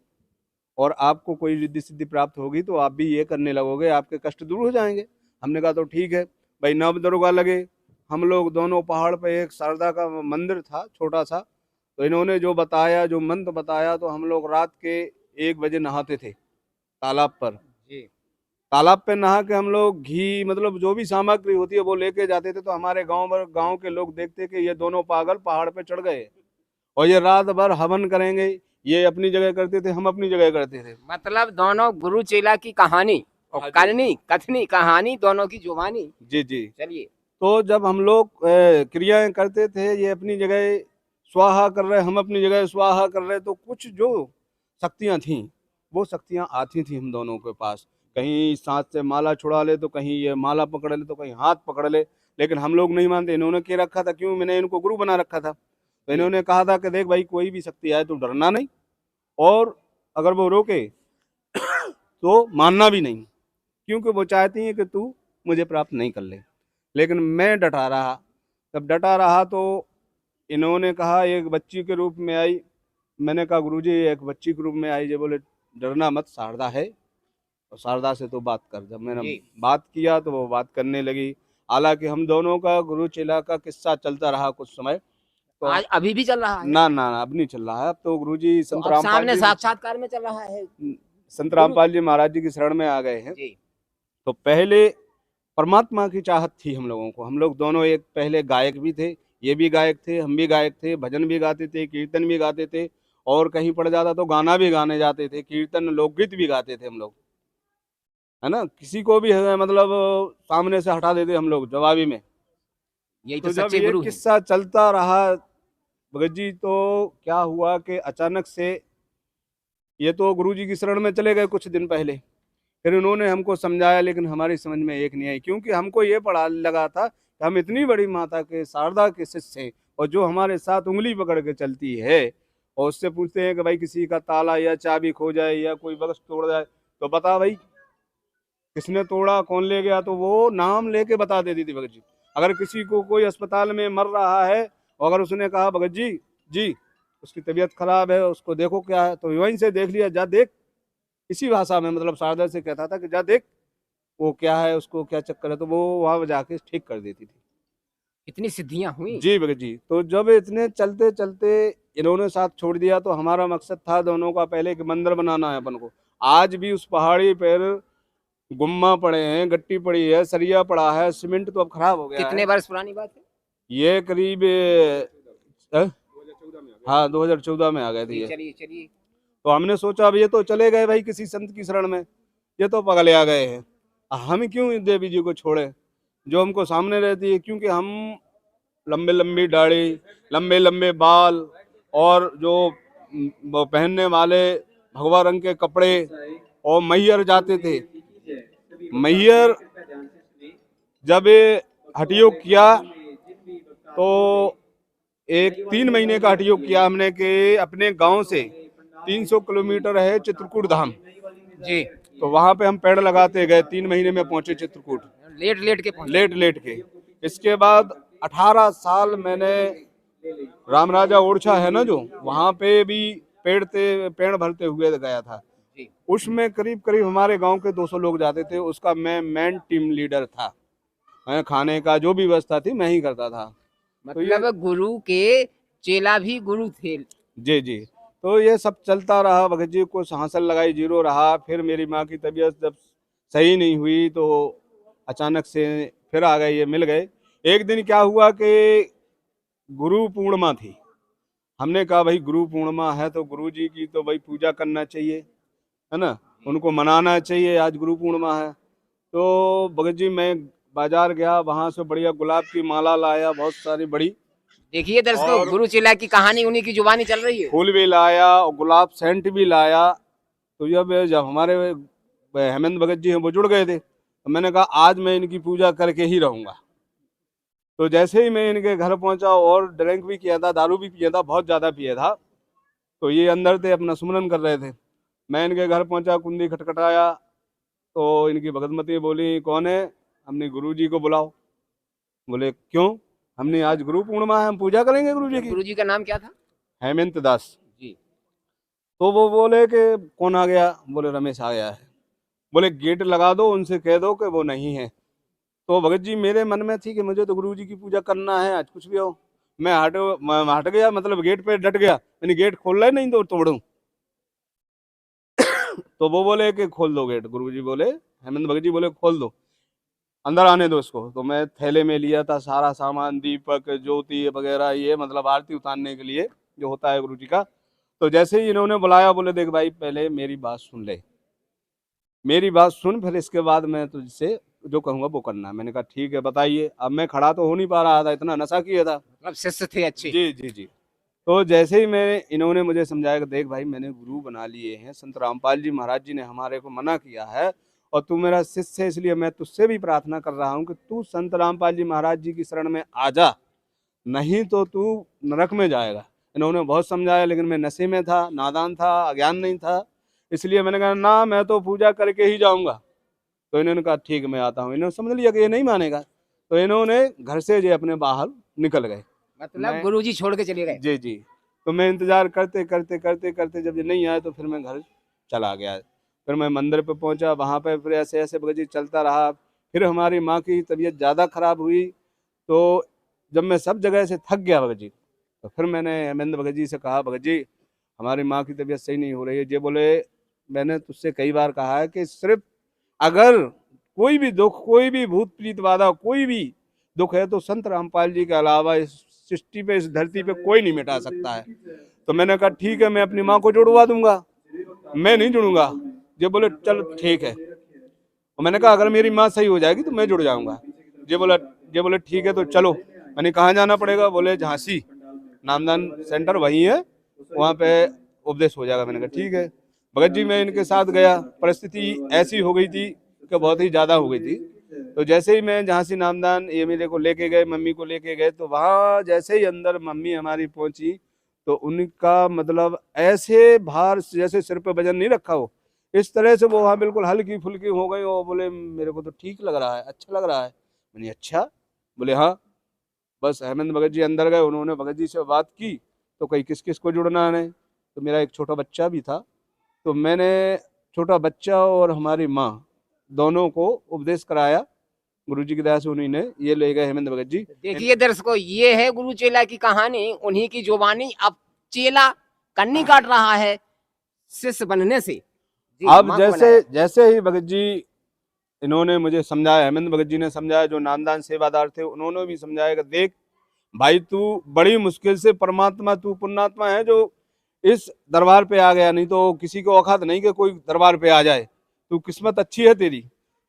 और आपको कोई रिद्धि सिद्धि प्राप्त होगी तो आप भी ये करने लगोगे, आपके कष्ट दूर हो जाएंगे। हमने कहा तो ठीक है भाई। नव दरोगा लगे, हम लोग दोनों पहाड़ पे, एक शारदा का मंदिर था छोटा सा, तो इन्होंने जो बताया, जो मंत्र बताया, तो हम लोग रात के 1 बजे नहाते थे तालाब पर। जी। तालाब पे नहा के हम लोग घी, मतलब जो भी सामग्री होती है वो लेके जाते थे। तो हमारे गांव के लोग देखते कि ये दोनों पागल पहाड़ पे चढ़ गए और ये रात भर हवन करेंगे, ये अपनी जगह करते थे, हम अपनी जगह करते थे। मतलब दोनों गुरु चेला की कहानी और हाँ जी। करनी कथनी कहानी दोनों की जुबानी। जी जी। चलिए। तो जब हम लोग क्रियाएं करते थे, ये अपनी जगह स्वाहा कर रहे, हम अपनी जगह स्वाहा कर रहे, तो कुछ जो शक्तियां थीं वो शक्तियां आती थी हम दोनों के पास। कहीं सांस से माला छुड़ा ले, तो कहीं ये माला पकड़ ले, तो कहीं हाथ पकड़ ले। लेकिन हम लोग नहीं मानते। इन्होंने क्या रखा था, क्यों, मैंने इनको गुरु बना रखा था। तो इन्होंने कहा था कि देख भाई, कोई भी शक्ति आए तो डरना नहीं, और अगर वो रोके तो मानना भी नहीं, क्योंकि वो चाहती हैं कि तू मुझे प्राप्त नहीं कर ले। लेकिन मैं डटा रहा। जब डटा रहा तो इन्होंने कहा, एक बच्ची के रूप में आई। मैंने कहा गुरुजी, एक बच्ची के रूप में आई। जो बोले डरना मत, शारदा है, और शारदा से तो बात कर। जब मैंने जी। बात किया तो वो बात करने लगी। हालांकि हम दोनों का गुरु चेला का किस्सा चलता रहा कुछ समय। तो आज अभी भी चल रहा है? ना ना ना, अब नहीं चल रहा है। अब तो गुरुजी तो संत अब रामपाल सामने जी, साक्षात्कार में चल रहा है। संत रामपाल जी महाराज जी की शरण में आ गए हैं। जी। तो पहले परमात्मा की चाहत थी हम लोगों को। हम लोग दोनों एक पहले गायक भी थे, ये भी गायक थे, हम भी गायक थे, भजन भी गाते थे, कीर्तन भी गाते थे, और कहीं पड़ जाता तो गाना भी गाने जाते थे, कीर्तन लोकगीत भी गाते थे हम लोग, है ना। किसी को भी मतलब सामने से हटा देते हम लोग जवाबी में। यही तो तो जब सच्चे ये गुरु हैं। किस्सा चलता रहा भगत जी, तो क्या हुआ कि अचानक से ये तो गुरु जी की शरण में चले गए कुछ दिन पहले। फिर उन्होंने हमको समझाया, लेकिन हमारी समझ में एक नहीं आई, क्योंकि हमको ये पड़ा लगा था कि हम इतनी बड़ी माता के शारदा के शिष्य हैं, और जो हमारे साथ उंगली पकड़ के चलती है, और उससे पूछते हैं कि भाई किसी का ताला या चाबी खो जाए या कोई बक्स तोड़ जाए, तो बता भाई किसने तोड़ा, कौन ले गया, तो वो नाम लेके बता देती थी भगत जी। अगर किसी को कोई अस्पताल में मर रहा है, और अगर उसने कहा भगत जी जी उसकी तबीयत खराब है, उसको देखो क्या है, तो वहीं से देख लिया, जा देख। इसी भाषा में मतलब शारदा से कहता था कि जा देख वो क्या है, उसको क्या चक्कर है, तो वो वहां जाके ठीक कर देती थी। इतनी सिद्धियां हुई। जी भगत जी। तो जब इतने चलते चलते इन्होंने साथ छोड़ दिया, तो हमारा मकसद था दोनों का पहले कि मंदिर बनाना है अपन को। आज भी उस पहाड़ी पर गुम्मा पड़े हैं, गट्टी पड़ी है, सरिया पड़ा है, सीमेंट तो अब खराब हो गया कितने है। वर्ष पुरानी बात है? ये करीब हाँ 2014 में आ गए थे जी, ये। चलिए चलिए। तो हमने सोचा अब ये तो चले गए भाई किसी संत की शरण में, ये तो पगले आ गए हैं, हम क्यों देवी जी को छोड़े जो हमको सामने रहती है। क्योंकि हम लंबे लंबी दाढ़ी, लंबे लंबे बाल, और जो वो पहनने वाले भगवा रंग के कपड़े, और मैहर जाते थे। मैहर जब हठयोग किया तो एक 3 महीने का हठयोग किया हमने कि अपने गांव से 300 किलोमीटर है चित्रकूट धाम। जी। तो वहां पे हम पेड़ लगाते गए, 3 महीने में पहुंचे चित्रकूट, लेट लेट के पहुंचे। लेट लेट के। इसके बाद 18 साल मैंने राम राजा ओरछा है ना जो, वहां पे भी पेड़ भरते हुए गया था। जी। उसमें करीब करीब हमारे गांव के 200 लोग जाते थे, उसका मैं मेन टीम लीडर था। मैं खाने का जो भी व्यवस्था थी मैं ही करता था। मतलब गुरु के चेला भी गुरु थे। जी जी। तो ये सब चलता रहा भगत जी, कुछ हासिल लगाई जीरो रहा। फिर मेरी माँ की तबीयत जब सही नहीं हुई तो अचानक से फिर आ गए, ये मिल गए। एक दिन क्या हुआ कि गुरु पूर्णिमा थी। हमने कहा भाई गुरु पूर्णिमा है तो गुरु जी की तो भाई पूजा करना चाहिए, है ना, उनको मनाना चाहिए, आज गुरु पूर्णिमा है। तो भगत जी मैं बाजार गया, वहां से बढ़िया गुलाब की माला लाया, बहुत सारी बड़ी। देखिए दर्शकों, और गुरु चेला की कहानी उन्हीं की जुबानी चल रही है। फूल भी लाया और गुलाब सेंट भी लाया। तो जब हमारे हेमंत भगत जी हैं वो जुड़ गए थे, तो मैंने कहा आज मैं इनकी पूजा करके ही रहूंगा। तो जैसे ही मैं इनके घर पहुंचा, और ड्रिंक भी किया था, दारू भी पिया था, बहुत ज़्यादा पिया था, तो ये अंदर थे अपना सुमरन कर रहे थे। मैं इनके घर पहुंचा, कुंडी खटखटाया, तो इनकी भगतमती बोली कौन है। हमने गुरु जी को बुलाओ। बोले क्यों। हमने आज गुरु पूर्णिमा है, हम पूजा करेंगे गुरु जी की। गुरु जी का नाम क्या था? हेमंत दास जी। तो वो बोले कि कौन आ गया। बोले रमेश आ गया है। बोले गेट लगा दो, उनसे कह दो कि वो नहीं है। तो भगत जी मेरे मन में थी कि मुझे तो गुरु जी की पूजा करना है, आज कुछ भी हो। मैं हट गया, मतलब गेट पे डट गया, यानी गेट खोल रहा नहीं तो तोड़ूं। तो वो बोले कि खोल दो गेट। गुरु जी बोले, हेमंत भगत जी बोले खोल दो, अंदर आने दो इसको। तो मैं थैले में लिया था सारा सामान, दीपक, ज्योति वगैरह, ये मतलब आरती उतारने के लिए जो होता है गुरु जी का। तो जैसे ही इन्होंने बुलाया, बोले देख भाई पहले मेरी बात सुन ले, मेरी बात सुन, फिर इसके बाद मैं तुझसे जो कहूँगा वो करना। मैंने कहा ठीक है बताइए। अब मैं खड़ा तो हो नहीं पा रहा था, इतना नशा किया था। मतलब शिष्य थे अच्छे। जी जी जी। तो जैसे ही इन्होंने मुझे समझाया कि देख भाई मैंने गुरु बना लिए हैं, संत रामपाल जी महाराज जी ने हमारे को मना किया है और तू मेरा शिष्य है, इसलिए मैं तुझसे भी प्रार्थना कर रहा हूँ कि तू संत रामपाल जी महाराज जी की शरण में आ जा, नहीं तो तू नरक में जाएगा। इन्होंने बहुत समझाया, लेकिन मैं नशे में था, नादान था, अज्ञान नहीं था, इसलिए मैंने कहा ना मैं तो पूजा करके ही जाऊँगा। तो इन्होंने कहा ठीक मैं आता हूँ। इन्होंने समझ लिया कि ये नहीं मानेगा, तो इन्होंने घर से जो अपने बाहर निकल गए। मतलब गुरुजी छोड़ के चले गए। जी जी। तो मैं इंतजार करते करते करते करते जब ये नहीं आए तो फिर मैं घर चला गया। फिर मैं मंदिर पे पहुंचा, वहाँ पे फिर ऐसे ऐसे भगत जी चलता रहा। फिर हमारी माँ की तबीयत ज़्यादा खराब हुई, तो जब मैं सब जगह से थक गया भगत जी, तो फिर मैंने हेमेंद्र भगत जी से कहा भगत जी हमारी माँ की तबीयत सही नहीं हो रही है। ये बोले मैंने तुझसे कई बार कहा है कि सिर्फ अगर कोई भी दुख, कोई भी भूत प्रीत बाधा, कोई भी दुख है तो संत रामपाल जी के अलावा इस सृष्टि पे, इस धरती पे कोई नहीं मिटा सकता है। तो मैंने कहा ठीक है मैं अपनी माँ को जुड़वा दूंगा, मैं नहीं जुड़ूंगा। ये बोले चल ठीक है। और मैंने कहा अगर मेरी माँ सही हो जाएगी तो मैं जुड़ जाऊंगा। ये बोले ठीक है तो चलो। मैंने कहाँ जाना पड़ेगा? बोले झांसी नामदान सेंटर वही है, वहाँ पे उपदेश हो जाएगा। मैंने कहा ठीक है। भगत जी मैं इनके साथ गया, परिस्थिति ऐसी हो गई थी कि बहुत ही ज़्यादा हो गई थी। तो जैसे ही मैं झांसी नामदान ये मेरे को लेके गए, मम्मी को लेके गए, तो वहाँ जैसे ही अंदर मम्मी हमारी पहुंची तो उनका मतलब ऐसे भार जैसे सिर पे वजन नहीं रखा हो, इस तरह से वो वहाँ बिल्कुल हल्की फुल्की हो गई। और बोले मेरे को तो ठीक लग रहा है, अच्छा लग रहा है। मैंने अच्छा? बोले हाँ। बस हेमंत भगत जी अंदर गए, उन्होंने भगत जी से बात की तो कहीं किस किस को जुड़ना है। तो मेरा एक छोटा बच्चा भी था, तो मैंने छोटा बच्चा और हमारी माँ दोनों को उपदेश कराया। गुरुजी की दया से उन्हीं ने ये ले गए हेमंत भगत जी। देखिए दर्शकों, ये है गुरु चेला की कहानी, उन्हीं की जुबानी। अब चेला कन्नी काट रहा है शिष्य बनने से। अब माँ को जैसे बनाया। जैसे ही भगत जी इन्होंने मुझे समझाया, हेमंत भगत जी ने समझाया, जो नामदान सेवादार थे उन्होंने भी समझाया कि देख भाई तू बड़ी मुश्किल से परमात्मा, तू पुण्यात्मा है जो इस दरबार पे आ गया, नहीं तो किसी को औकात नहीं कि कोई दरबार पे आ जाए। तू किस्मत अच्छी है तेरी।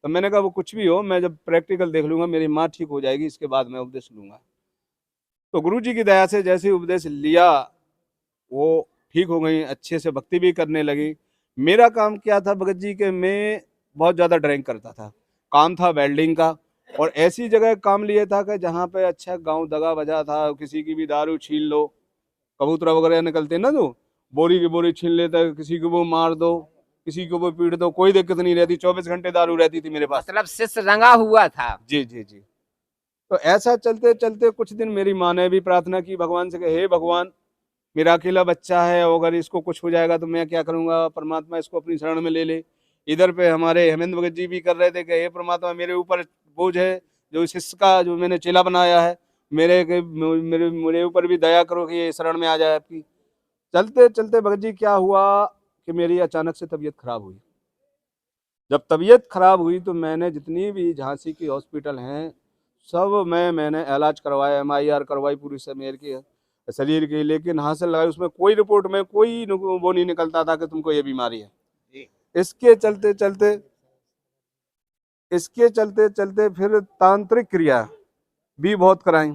तो मैंने कहा वो कुछ भी हो, मैं जब प्रैक्टिकल देख लूंगा, मेरी माँ ठीक हो जाएगी, इसके बाद मैं उपदेश लूंगा। तो गुरु जी की दया से जैसे ही उपदेश लिया वो ठीक हो गई, अच्छे से भक्ति भी करने लगी। मेरा काम क्या था भगत जी के, मैं बहुत ज़्यादा ड्राइंग करता था, काम था वेल्डिंग का। और ऐसी जगह काम लिए था कि जहाँ पे अच्छा गांव दगा बजा था, किसी की भी दारू छीन लो, कबूतर वगैरह निकलते ना, जो बोरी की बोरी छीन लेता है, किसी को वो मार दो, किसी को वो पीट दो, कोई दिक्कत नहीं रहती। 24 घंटे दारू रहती थी मेरे पास। मतलब शिष्य रंगा हुआ था। जी जी जी। तो ऐसा चलते चलते कुछ दिन मेरी माँ ने भी प्रार्थना की भगवान से कि हे भगवान मेरा अकेला बच्चा है, अगर इसको कुछ हो जाएगा तो मैं क्या करूंगा, परमात्मा इसको अपनी शरण में ले ले। इधर पे हमारे हेमेंद्र भगत जी भी कर रहे थे कि हे परमात्मा मेरे ऊपर बोझ है जो इस शिष्य का, जो मैंने चेला बनाया है, मेरे ऊपर भी दया करो कि ये शरण में आ जाए आपकी। चलते चलते भगत जी क्या हुआ कि मेरी अचानक से तबीयत खराब हुई। जब तबीयत खराब हुई तो मैंने जितनी भी झांसी की हॉस्पिटल हैं सब मैंने इलाज करवाया, MIR करवाई पूरी शरीर की, लेकिन हासिल लगाई, उसमें कोई रिपोर्ट में कोई वो नहीं निकलता था कि तुमको ये बीमारी है। इसके चलते चलते फिर तांत्रिक क्रिया भी बहुत कराई,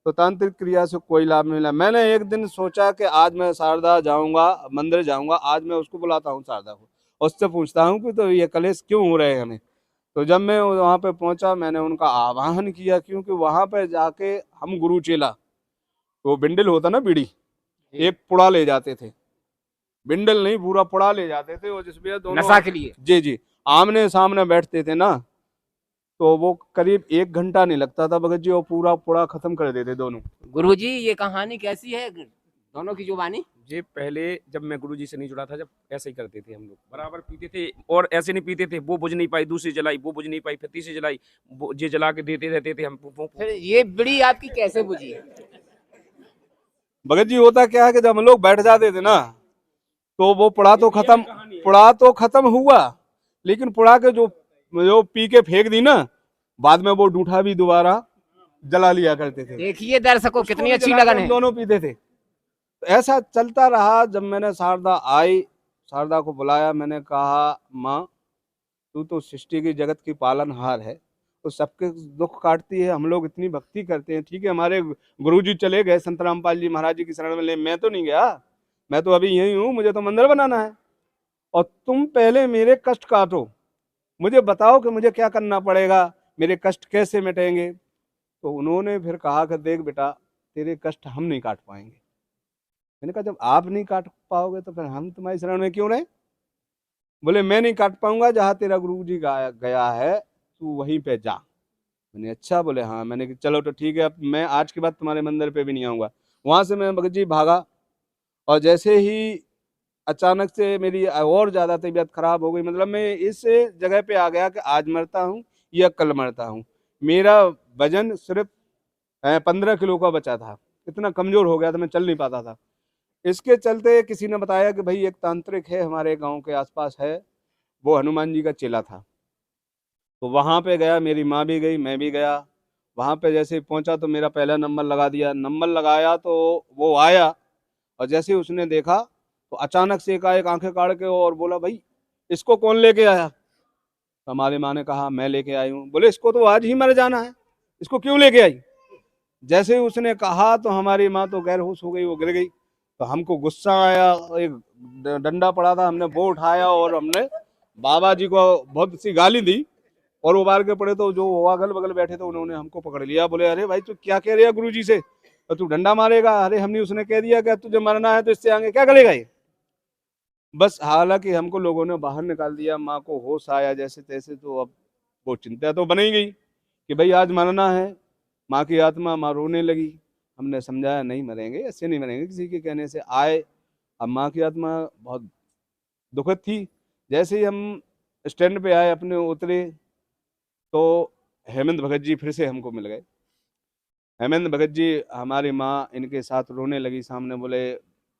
तो तांत्रिक क्रिया से कोई लाभ नहीं मिला। मैंने एक दिन सोचा कि आज मैं शारदा जाऊंगा, मंदिर जाऊंगा, आज मैं उसको बुलाता हूँ शारदा को, उससे पूछता हूँ कि तो ये कलेश क्यों हो रहे हैं हमें। तो जब मैं वहाँ पे पहुँचा मैंने उनका आवाहन किया, क्योंकि वहाँ पे जाके हम गुरु चेला, वो बिंडल होता ना बीड़ी, एक पुड़ा ले जाते थे, बिंडल नहीं पूरा पुड़ा ले जाते थे, और जिसमें दोनों नशा के लिए। जी जी आमने सामने बैठते थे ना, तो वो करीब 1 घंटा नहीं लगता था भगत जी, और पूरा पुड़ा खत्म कर देते दोनों। गुरुजी ये कहानी कैसी है दोनों की जुबानी? ये पहले जब मैं गुरुजी से नहीं जुड़ा था, जब ऐसे ही करते थे हम लोग, बराबर पीते थे, और ऐसे नहीं पीते थे, वो बुझ नहीं पाई, दूसरी जलाई, वो बुझ नहीं पाई, फिर तीसरी जलाई, ये जला के देते रहते थे हम। फिर ये बीड़ी आपकी कैसे बुझी? भगत जी होता क्या है कि जब हम लोग बैठ जाते थे ना तो वो पुड़ा तो खत्म हुआ, लेकिन पुड़ा के जो पी के फेंक दी ना, बाद में वो डूठा भी दोबारा जला लिया करते थे। देखिए दर्शकों कितनी अच्छी जला के लगन हम है। दोनों पीते थे। तो ऐसा चलता रहा। जब मैंने शारदा आई, शारदा को बुलाया, मैंने कहा माँ तू तो सृष्टि की जगत की पालनहार है, तो सबके दुख काटती है। हम लोग इतनी भक्ति करते हैं, ठीक है हमारे गुरुजी चले गए संत रामपाल जी महाराज जी की शरण में, ले मैं तो नहीं गया, मैं तो अभी यही हूँ, मुझे तो मंदिर बनाना है, और तुम पहले मेरे कष्ट काटो, मुझे बताओ कि मुझे क्या करना पड़ेगा, मेरे कष्ट कैसे मिटेंगे। तो उन्होंने फिर कहा कि देख बेटा, तेरे कष्ट हम नहीं काट पाएंगे। मैंने कहा जब आप नहीं काट पाओगे तो फिर हम तुम्हारी शरण में क्यों रहे। बोले मैं नहीं काट पाऊंगा, जहाँ तेरा गुरु जी गया है तू वहीं पे जा। मैंने अच्छा, बोले हाँ। मैंने कहा चलो तो ठीक है, अब मैं आज के बाद तुम्हारे मंदिर पे भी नहीं आऊँगा। वहाँ से मैं भगत जी भागा, और जैसे ही अचानक से मेरी और ज़्यादा तबीयत खराब हो गई। मतलब मैं इस जगह पे आ गया कि आज मरता हूँ या कल मरता हूँ। मेरा वजन सिर्फ 15 किलो का बचा था, इतना कमज़ोर हो गया था, मैं चल नहीं पाता था। इसके चलते किसी ने बताया कि भाई एक तांत्रिक है हमारे गांव के आसपास है, वो हनुमान जी का चेला था। तो वहाँ पे गया, मेरी माँ भी गई, मैं भी गया। वहाँ पे जैसे ही पहुँचा तो मेरा पहला नंबर लगा दिया। नंबर लगाया तो वो आया, और जैसे ही उसने देखा तो अचानक से एकाएक आंखें काढ़ के और बोला भाई इसको कौन लेके आया। तो हमारी माँ ने कहा मैं लेके आई हूँ। बोले इसको तो आज ही मर जाना है, इसको क्यों लेके आई। जैसे ही उसने कहा तो हमारी माँ तो गैर होश हो गई, वो गिर गई। तो हमको गुस्सा आया, एक डंडा पड़ा था, हमने वो उठाया और हमने बाबा जी को बहुत सी गाली दी। और वो बाहर के पड़े तो जो अगल बगल बैठे थे उन्होंने हमको पकड़ लिया। बोले अरे भाई तू क्या कह रहा गुरु जी से, तो तू डंडा मारेगा। अरे हमने उसने कह दिया कि तुझे मरना है तो इससे आगे क्या करेगा ये। बस हालांकि हमको लोगों ने बाहर निकाल दिया। माँ को होश आया जैसे तैसे, तो अब वो चिंता तो बनी गई कि भाई आज मरना है। माँ की आत्मा, माँ रोने लगी। हमने समझाया नहीं मरेंगे, ऐसे नहीं मरेंगे, किसी के कहने से आए। अब माँ की आत्मा बहुत दुखद थी। जैसे ही हम स्टैंड पे आए, अपने उतरे, तो हेमंत भगत जी फिर से हमको मिल गए। हेमंत भगत जी, हमारी माँ इनके साथ रोने लगी सामने। बोले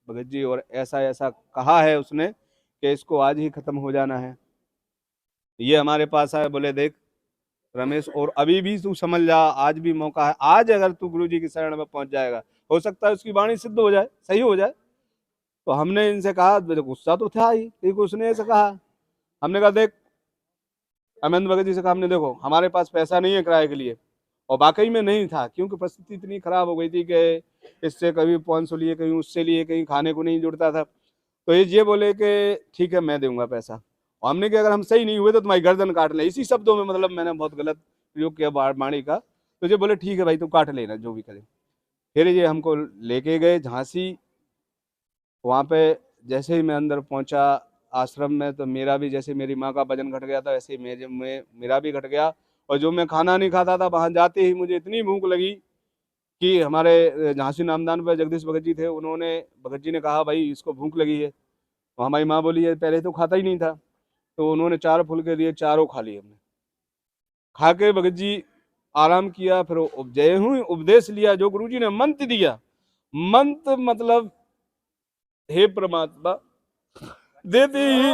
भगत जी और ऐसा ऐसा कहा है उसने कि इसको आज ही खत्म हो जाना है। ये हमारे पास आए, बोले देख रमेश, और अभी भी तू समझ जा, आज भी मौका है। आज अगर तू गुरु जी की शरण में पहुंच जाएगा, हो सकता है उसकी वाणी सिद्ध हो जाए, सही हो जाए। तो हमने इनसे कहा, गुस्सा तो था ही, ठीक उसने ऐसे कहा। हमने कहा देख, अमन भगत जी से कहा हमने, देखो हमारे पास पैसा नहीं है किराए के लिए, और वाकई में नहीं था, क्योंकि परिस्थिति इतनी खराब हो गई थी कि इससे कभी 500 लिए, कहीं उससे लिए, कहीं खाने को नहीं जुड़ता था। तो ये बोले कि ठीक है मैं दूंगा पैसा, और हमने कहा अगर हम सही नहीं हुए तो तुम्हारी गर्दन काट ले। इसी शब्दों में, मतलब मैंने बहुत गलत प्रयोग किया वाणी का। तो ये बोले ठीक है भाई, तू काट लेना जो भी करे। फिर ये हमको लेके गए झांसी। वहाँ पे जैसे ही मैं अंदर पहुँचा आश्रम में, तो मेरा भी, जैसे मेरी माँ का वजन घट गया था, वैसे ही मेरा भी घट गया। और जो मैं खाना नहीं खाता था, वहाँ जाते ही मुझे इतनी भूख लगी कि हमारे झांसी नामदान पर जगदीश भगत जी थे, उन्होंने, भगत जी ने कहा भाई इसको भूख लगी है। तो हमारी माँ बोली है पहले तो खाता ही नहीं था। तो उन्होंने 4 फुलके दिए, चारों खा लिए हमने। खा के भगत जी आराम किया। फिर जय हूँ उपदेश लिया, जो गुरु जी ने मंत्र दिया, मंत्र मतलब हे परमात्मा देते ही,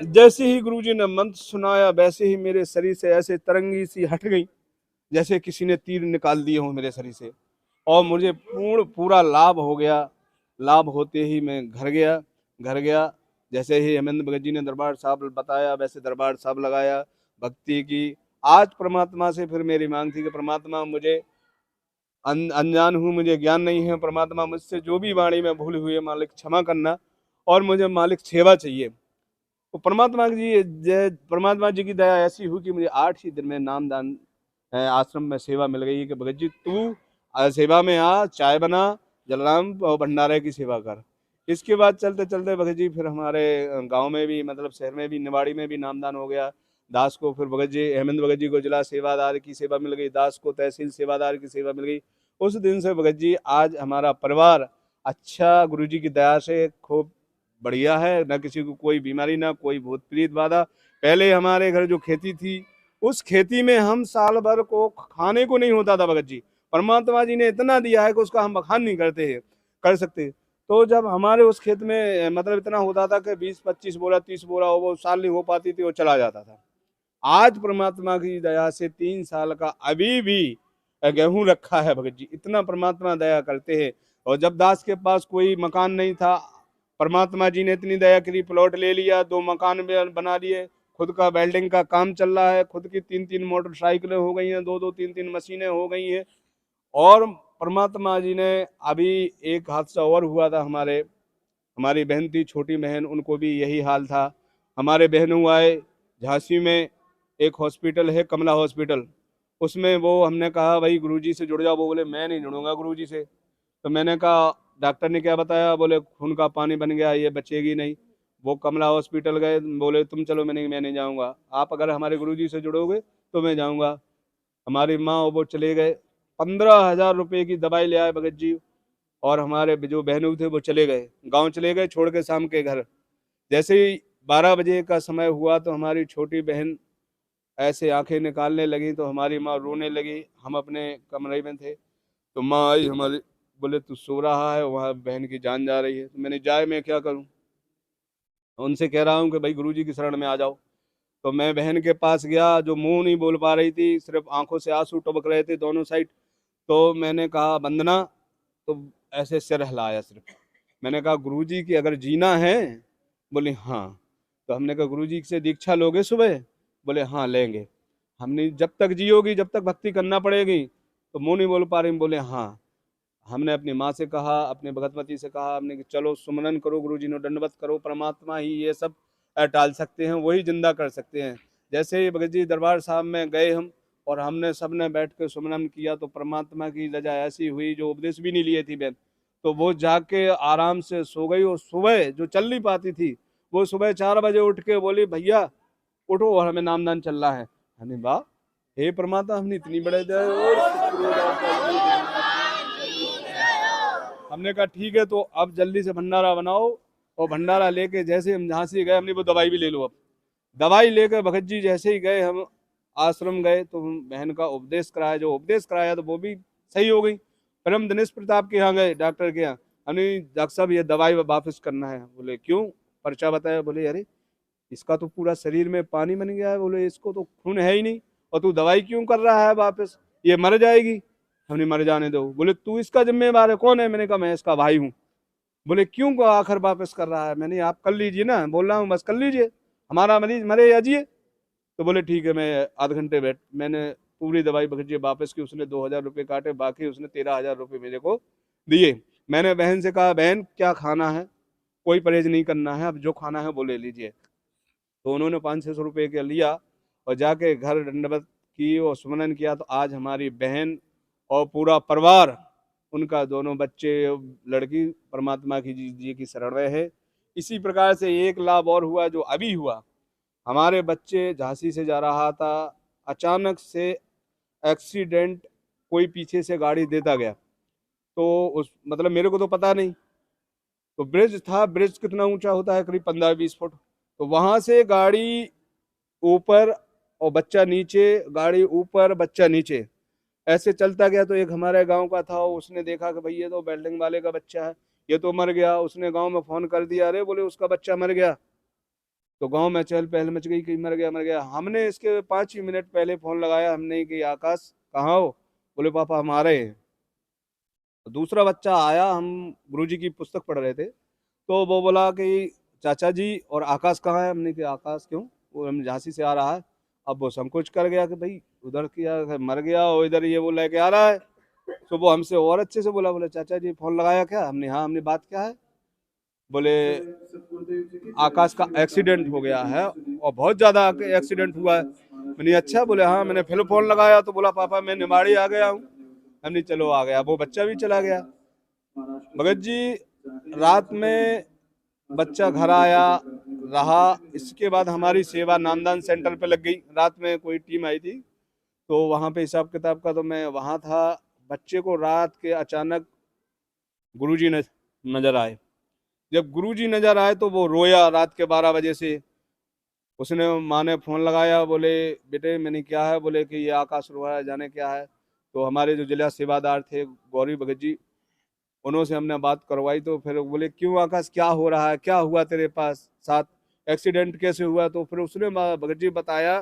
जैसे ही गुरुजी ने मंत्र सुनाया, वैसे ही मेरे शरीर से ऐसे तरंगी सी हट गई, जैसे किसी ने तीर निकाल दिए हो मेरे शरीर से, और मुझे पूरा लाभ हो गया। लाभ होते ही मैं घर गया। जैसे ही हेमंत भगत जी ने दरबार साहब बताया, वैसे दरबार साहब लगाया, भक्ति की। आज परमात्मा से फिर मेरी मांग थी कि परमात्मा मुझे अनजान हूँ, मुझे ज्ञान नहीं है, परमात्मा मुझसे जो भी वाणी में भूल हुई है मालिक क्षमा करना, और मुझे मालिक सेवा चाहिए। तो परमात्मा जी की दया ऐसी हुई कि मुझे 8 ही दिन में नामदान आश्रम में सेवा मिल गई कि भगत जी तू सेवा में आ, चाय बना, जलराम और भंडारे की सेवा कर। इसके बाद चलते चलते भगत जी फिर हमारे गांव में भी, मतलब शहर में भी, निवाड़ी में भी नामदान हो गया। दास को फिर भगत जी, हेमंत भगत जी को जिला सेवादार की सेवा मिल गई, दास को तहसील सेवादार की सेवा मिल गई। उस दिन से भगत जी आज हमारा परिवार अच्छा, गुरु जी की दया से खूब बढ़िया है, ना किसी को कोई बीमारी, ना कोई भूत प्रीत बाधा। पहले हमारे घर जो खेती थी, उस खेती में हम साल भर को खाने को नहीं होता था भगत जी। परमात्मा जी ने इतना दिया है कि उसका हम बखान नहीं कर सकते। तो जब हमारे उस खेत में मतलब इतना होता था कि 20-25 बोरा 30 बोरा वो साल नहीं हो पाती थी, वो चला जाता था। आज परमात्मा की दया से 3 साल का अभी भी गेहूं रखा है भगत जी। इतना परमात्मा दया करते हैं। और जब दास के पास कोई मकान नहीं था, परमात्मा जी ने इतनी दया करी, प्लॉट ले लिया, 2 मकान बना लिए, खुद का वेल्डिंग का काम चल रहा है, खुद की 3-3 मोटरसाइकिलें हो गई हैं, 2-2 3-3 मशीनें हो गई हैं। और परमात्मा जी ने अभी एक हादसा और हुआ था, हमारी बहन थी, छोटी बहन, उनको भी यही हाल था। हमारे बहनों आए, झांसी में एक हॉस्पिटल है, कमला हॉस्पिटल, उसमें वो हमने कहा भाई गुरुजी से जुड़ जाओ। वो बोले मैं नहीं जुड़ूंगा गुरुजी से। तो मैंने कहा डॉक्टर ने क्या बताया? बोले खून का पानी बन गया, ये बचेगी नहीं। वो कमला हॉस्पिटल गए, बोले तुम चलो। मैं नहीं जाऊँगा, आप अगर हमारे गुरुजी से जुड़ोगे तो मैं जाऊँगा। हमारी माँ और वो चले गए, 15,000 रुपये की दवाई ले आए भगत जी। और हमारे जो बहनों थे वो चले गए, गांव चले गए, छोड़ के शाम के घर। जैसे ही 12 बजे का समय हुआ तो हमारी छोटी बहन ऐसे आंखें निकालने लगी, तो हमारी माँ रोने लगी। हम अपने कमरे में थे, तो माँ आई हमारी, बोले तू सो रहा है, वहाँ बहन की जान जा रही है। तो मैंने जाए मैं क्या करूँ? उनसे कह रहा हूँ कि भाई गुरुजी की शरण में आ जाओ। तो मैं बहन के पास गया, जो मुंह नहीं बोल पा रही थी, सिर्फ आंखों से आंसू टपक रहे थे दोनों साइड। तो मैंने कहा वंदना, तो ऐसे सिर हिलाया सिर्फ। मैंने कहा गुरुजी की अगर जीना है? बोले हाँ। तो हमने कहा गुरुजी से दीक्षा लोगे सुबह? बोले हाँ लेंगे। हमने जब तक जियोगी, जब तक भक्ति करना पड़ेगी। तो मुंह नहीं बोल पा रही, बोले हाँ। हमने अपनी माँ से कहा, अपने भगतमती से कहा हमने कि चलो सुमरन करो, गुरुजी ने दंडवत करो, परमात्मा ही ये सब टाल सकते हैं, वही जिंदा कर सकते हैं। जैसे ही भगत जी दरबार साहब में गए हम, और हमने सबने बैठ के सुमरन किया, तो परमात्मा की रजा ऐसी हुई, जो उपदेश भी नहीं लिए थी बहन, तो वो जाके आराम से सो गई। और सुबह जो चल नहीं पाती थी, वो सुबह 4 बजे उठ के बोली भैया उठो और हमें नामदान चल रहा है। हमने वाह, हे परमात्मा, हमने इतनी बड़े हमने कहा ठीक है, तो अब जल्दी से भंडारा बनाओ। और भंडारा लेके जैसे हम झांसी गए, हमने वो दवाई भी ले लो। अब दवाई लेकर भगत जी जैसे ही गए, हम आश्रम गए, तो बहन का उपदेश कराया, जो उपदेश कराया तो वो भी सही हो गई। फिर हम दिनेश प्रताप के यहाँ गए, डॉक्टर के यहाँ। हमने डॉक्टर साहब ये दवाई वापस करना है। बोले क्यों? पर्चा बताया। बोले अरे इसका तो पूरा शरीर में पानी बन गया है, बोले इसको तो खून है ही नहीं, और तू दवाई क्यों कर रहा है वापस? ये मर जाएगी। हमने मर जाने दो। बोले तू इसका जिम्मेवार है? कौन है? मैंने कहा मैं इसका भाई हूँ। बोले क्यों को आखिर वापस कर रहा है? मैंने आप कर लीजिए ना, बोल रहा हूँ बस कर लीजिए, हमारा मरीज मरे या जिए। तो बोले ठीक है, मैं आध घंटे बैठ। मैंने पूरी दवाई भगत जी वापस की। उसने 2,000 रुपये काटे, बाकी उसने 13,000 रुपये मेरे को दिए। मैंने बहन से कहा बहन क्या खाना है? कोई परहेज नहीं करना है, अब जो खाना है वो ले लीजिए। तो उन्होंने 500-600 रुपये का लिया, और जाके घर दंडवत की और सुमरन किया। तो आज हमारी बहन और पूरा परिवार, उनका दोनों बच्चे, लड़की परमात्मा की जी की शरण में है। इसी प्रकार से एक लाभ और हुआ, जो अभी हुआ। हमारे बच्चे झांसी से जा रहा था, अचानक से एक्सीडेंट, कोई पीछे से गाड़ी देता गया। तो उस मतलब मेरे को तो पता नहीं, तो ब्रिज था, ब्रिज कितना ऊंचा होता है? करीब 15-20 फुट। तो वहां से गाड़ी ऊपर और बच्चा नीचे, गाड़ी ऊपर बच्चा नीचे, ऐसे चलता गया। तो एक हमारे गांव का था, उसने देखा कि भाई ये तो बिल्डिंग वाले का बच्चा है, ये तो मर गया। उसने गांव में फोन कर दिया, अरे बोले उसका बच्चा मर गया। तो गांव में चहल पहल मच गई कि मर गया मर गया। हमने इसके 5 ही मिनट पहले फोन लगाया हमने कि आकाश कहाँ हो? बोले पापा हम आ रहे हैं। तो दूसरा बच्चा आया, हम गुरुजी की पुस्तक पढ़ रहे थे, तो वो बोला कि चाचा जी और आकाश कहाँ है? हमने कहा आकाश क्यों? वो हम झांसी से आ रहा है। अब वो संकोच कर गया कि भाई उधर किया मर गया, और इधर ये वो लेके आ रहा है। तो वो हमसे और अच्छे से बोला, बोले चाचा जी फोन लगाया क्या? हमने हाँ। हमने बात क्या है? बोले आकाश का एक्सीडेंट हो गया है, और बहुत ज्यादा एक्सीडेंट हुआ है। मैंने अच्छा। बोले हाँ। मैंने फिर फोन लगाया तो बोला पापा मैं निमाड़ी आ गया हूँ। हमने चलो आ गया, वो बच्चा भी चला गया। भगत जी रात में बच्चा घर आया रहा। इसके बाद हमारी सेवा नामदान सेंटर पे लग गई। रात में कोई टीम आई थी, तो वहाँ पे हिसाब किताब का, तो मैं वहाँ था। बच्चे को रात के अचानक गुरुजी नजर आए। जब गुरुजी नजर आए तो वो रोया रात के 12 बजे से। उसने माँ ने फोन लगाया, बोले बेटे मैंने क्या है? बोले कि ये आकाश रोया है, जाने क्या है। तो हमारे जो जिला सेवादार थे गौरी भगत जी, उन्होंने हमने बात करवाई। तो फिर बोले क्यों आकाश, क्या हो रहा है, क्या हुआ तेरे पास साथ, एक्सीडेंट कैसे हुआ? तो फिर उसने भगत जी बताया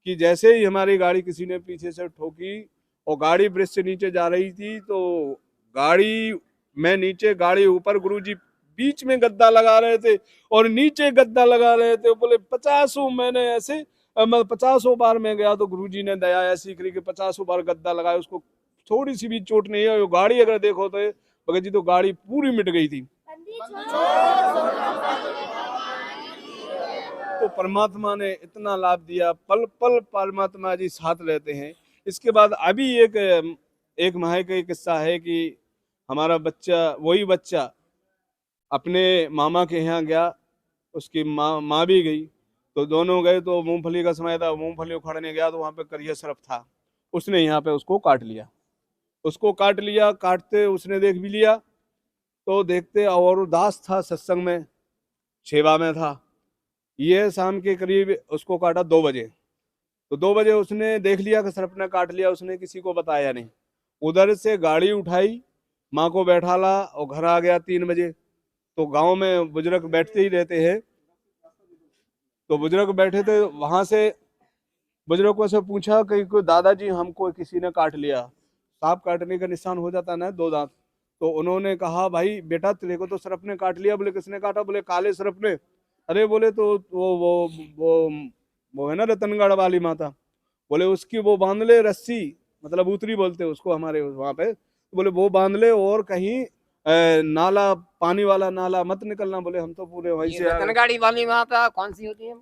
कि जैसे ही हमारी गाड़ी किसी ने पीछे से ठोकी, और गाड़ी ब्रिज से नीचे जा रही थी, तो गाड़ी में नीचे, गाड़ी ऊपर, गुरुजी बीच में गद्दा लगा रहे थे और नीचे गद्दा लगा रहे थे। बोले 50 मैंने ऐसे 50 बार मैं गया तो गुरुजी ने दया ऐसी करी कि 50 बार गद्दा लगाया, उसको थोड़ी सी भी चोट नहीं है। गाड़ी अगर देखो तो भगत जी तो गाड़ी पूरी मिट गई थी। तो परमात्मा ने इतना लाभ दिया, पल पल परमात्मा जी साथ रहते हैं। इसके बाद अभी एक माह का किस्सा है कि हमारा बच्चा, वही बच्चा अपने मामा के यहाँ गया, उसकी माँ भी गई, तो दोनों गए। तो मूंगफली का समय था, मूंगफली उखाड़ने गया तो वहाँ पे करिया सर्प था, उसने यहाँ पे उसको काट लिया। काटते उसने देख भी लिया, तो देखते, और दास था सत्संग में, सेवा में था। ये शाम के करीब उसको काटा 2 बजे। तो 2 बजे उसने देख लिया कि सर्प ने काट लिया, उसने किसी को बताया नहीं। उधर से गाड़ी उठाई, माँ को बैठाला और घर आ गया 3 बजे। तो गांव में बुजुर्ग बैठते ही रहते हैं, तो बुजुर्ग बैठे थे, वहां से बुजुर्गों से पूछा कि दादाजी हमको किसी ने काट लिया। सांप काटने का निशान हो जाता ना 2 दांत। तो उन्होंने कहा भाई बेटा तेरे को तो सर्प ने काट लिया। बोले किसने काटा? बोले काले सर्प ने। अरे बोले तो वो है ना रतनगढ़ वाली माता, बोले उसकी वो बांध ले रस्सी, मतलब उतरी बोलते उसको हमारे वहां पे। तो बोले वो बांध ले और कहीं नाला, पानी वाला नाला मत निकलना। बोले हम तो पूरे वहीं से रतनगढ़ी वाली माता कौन सी होती है?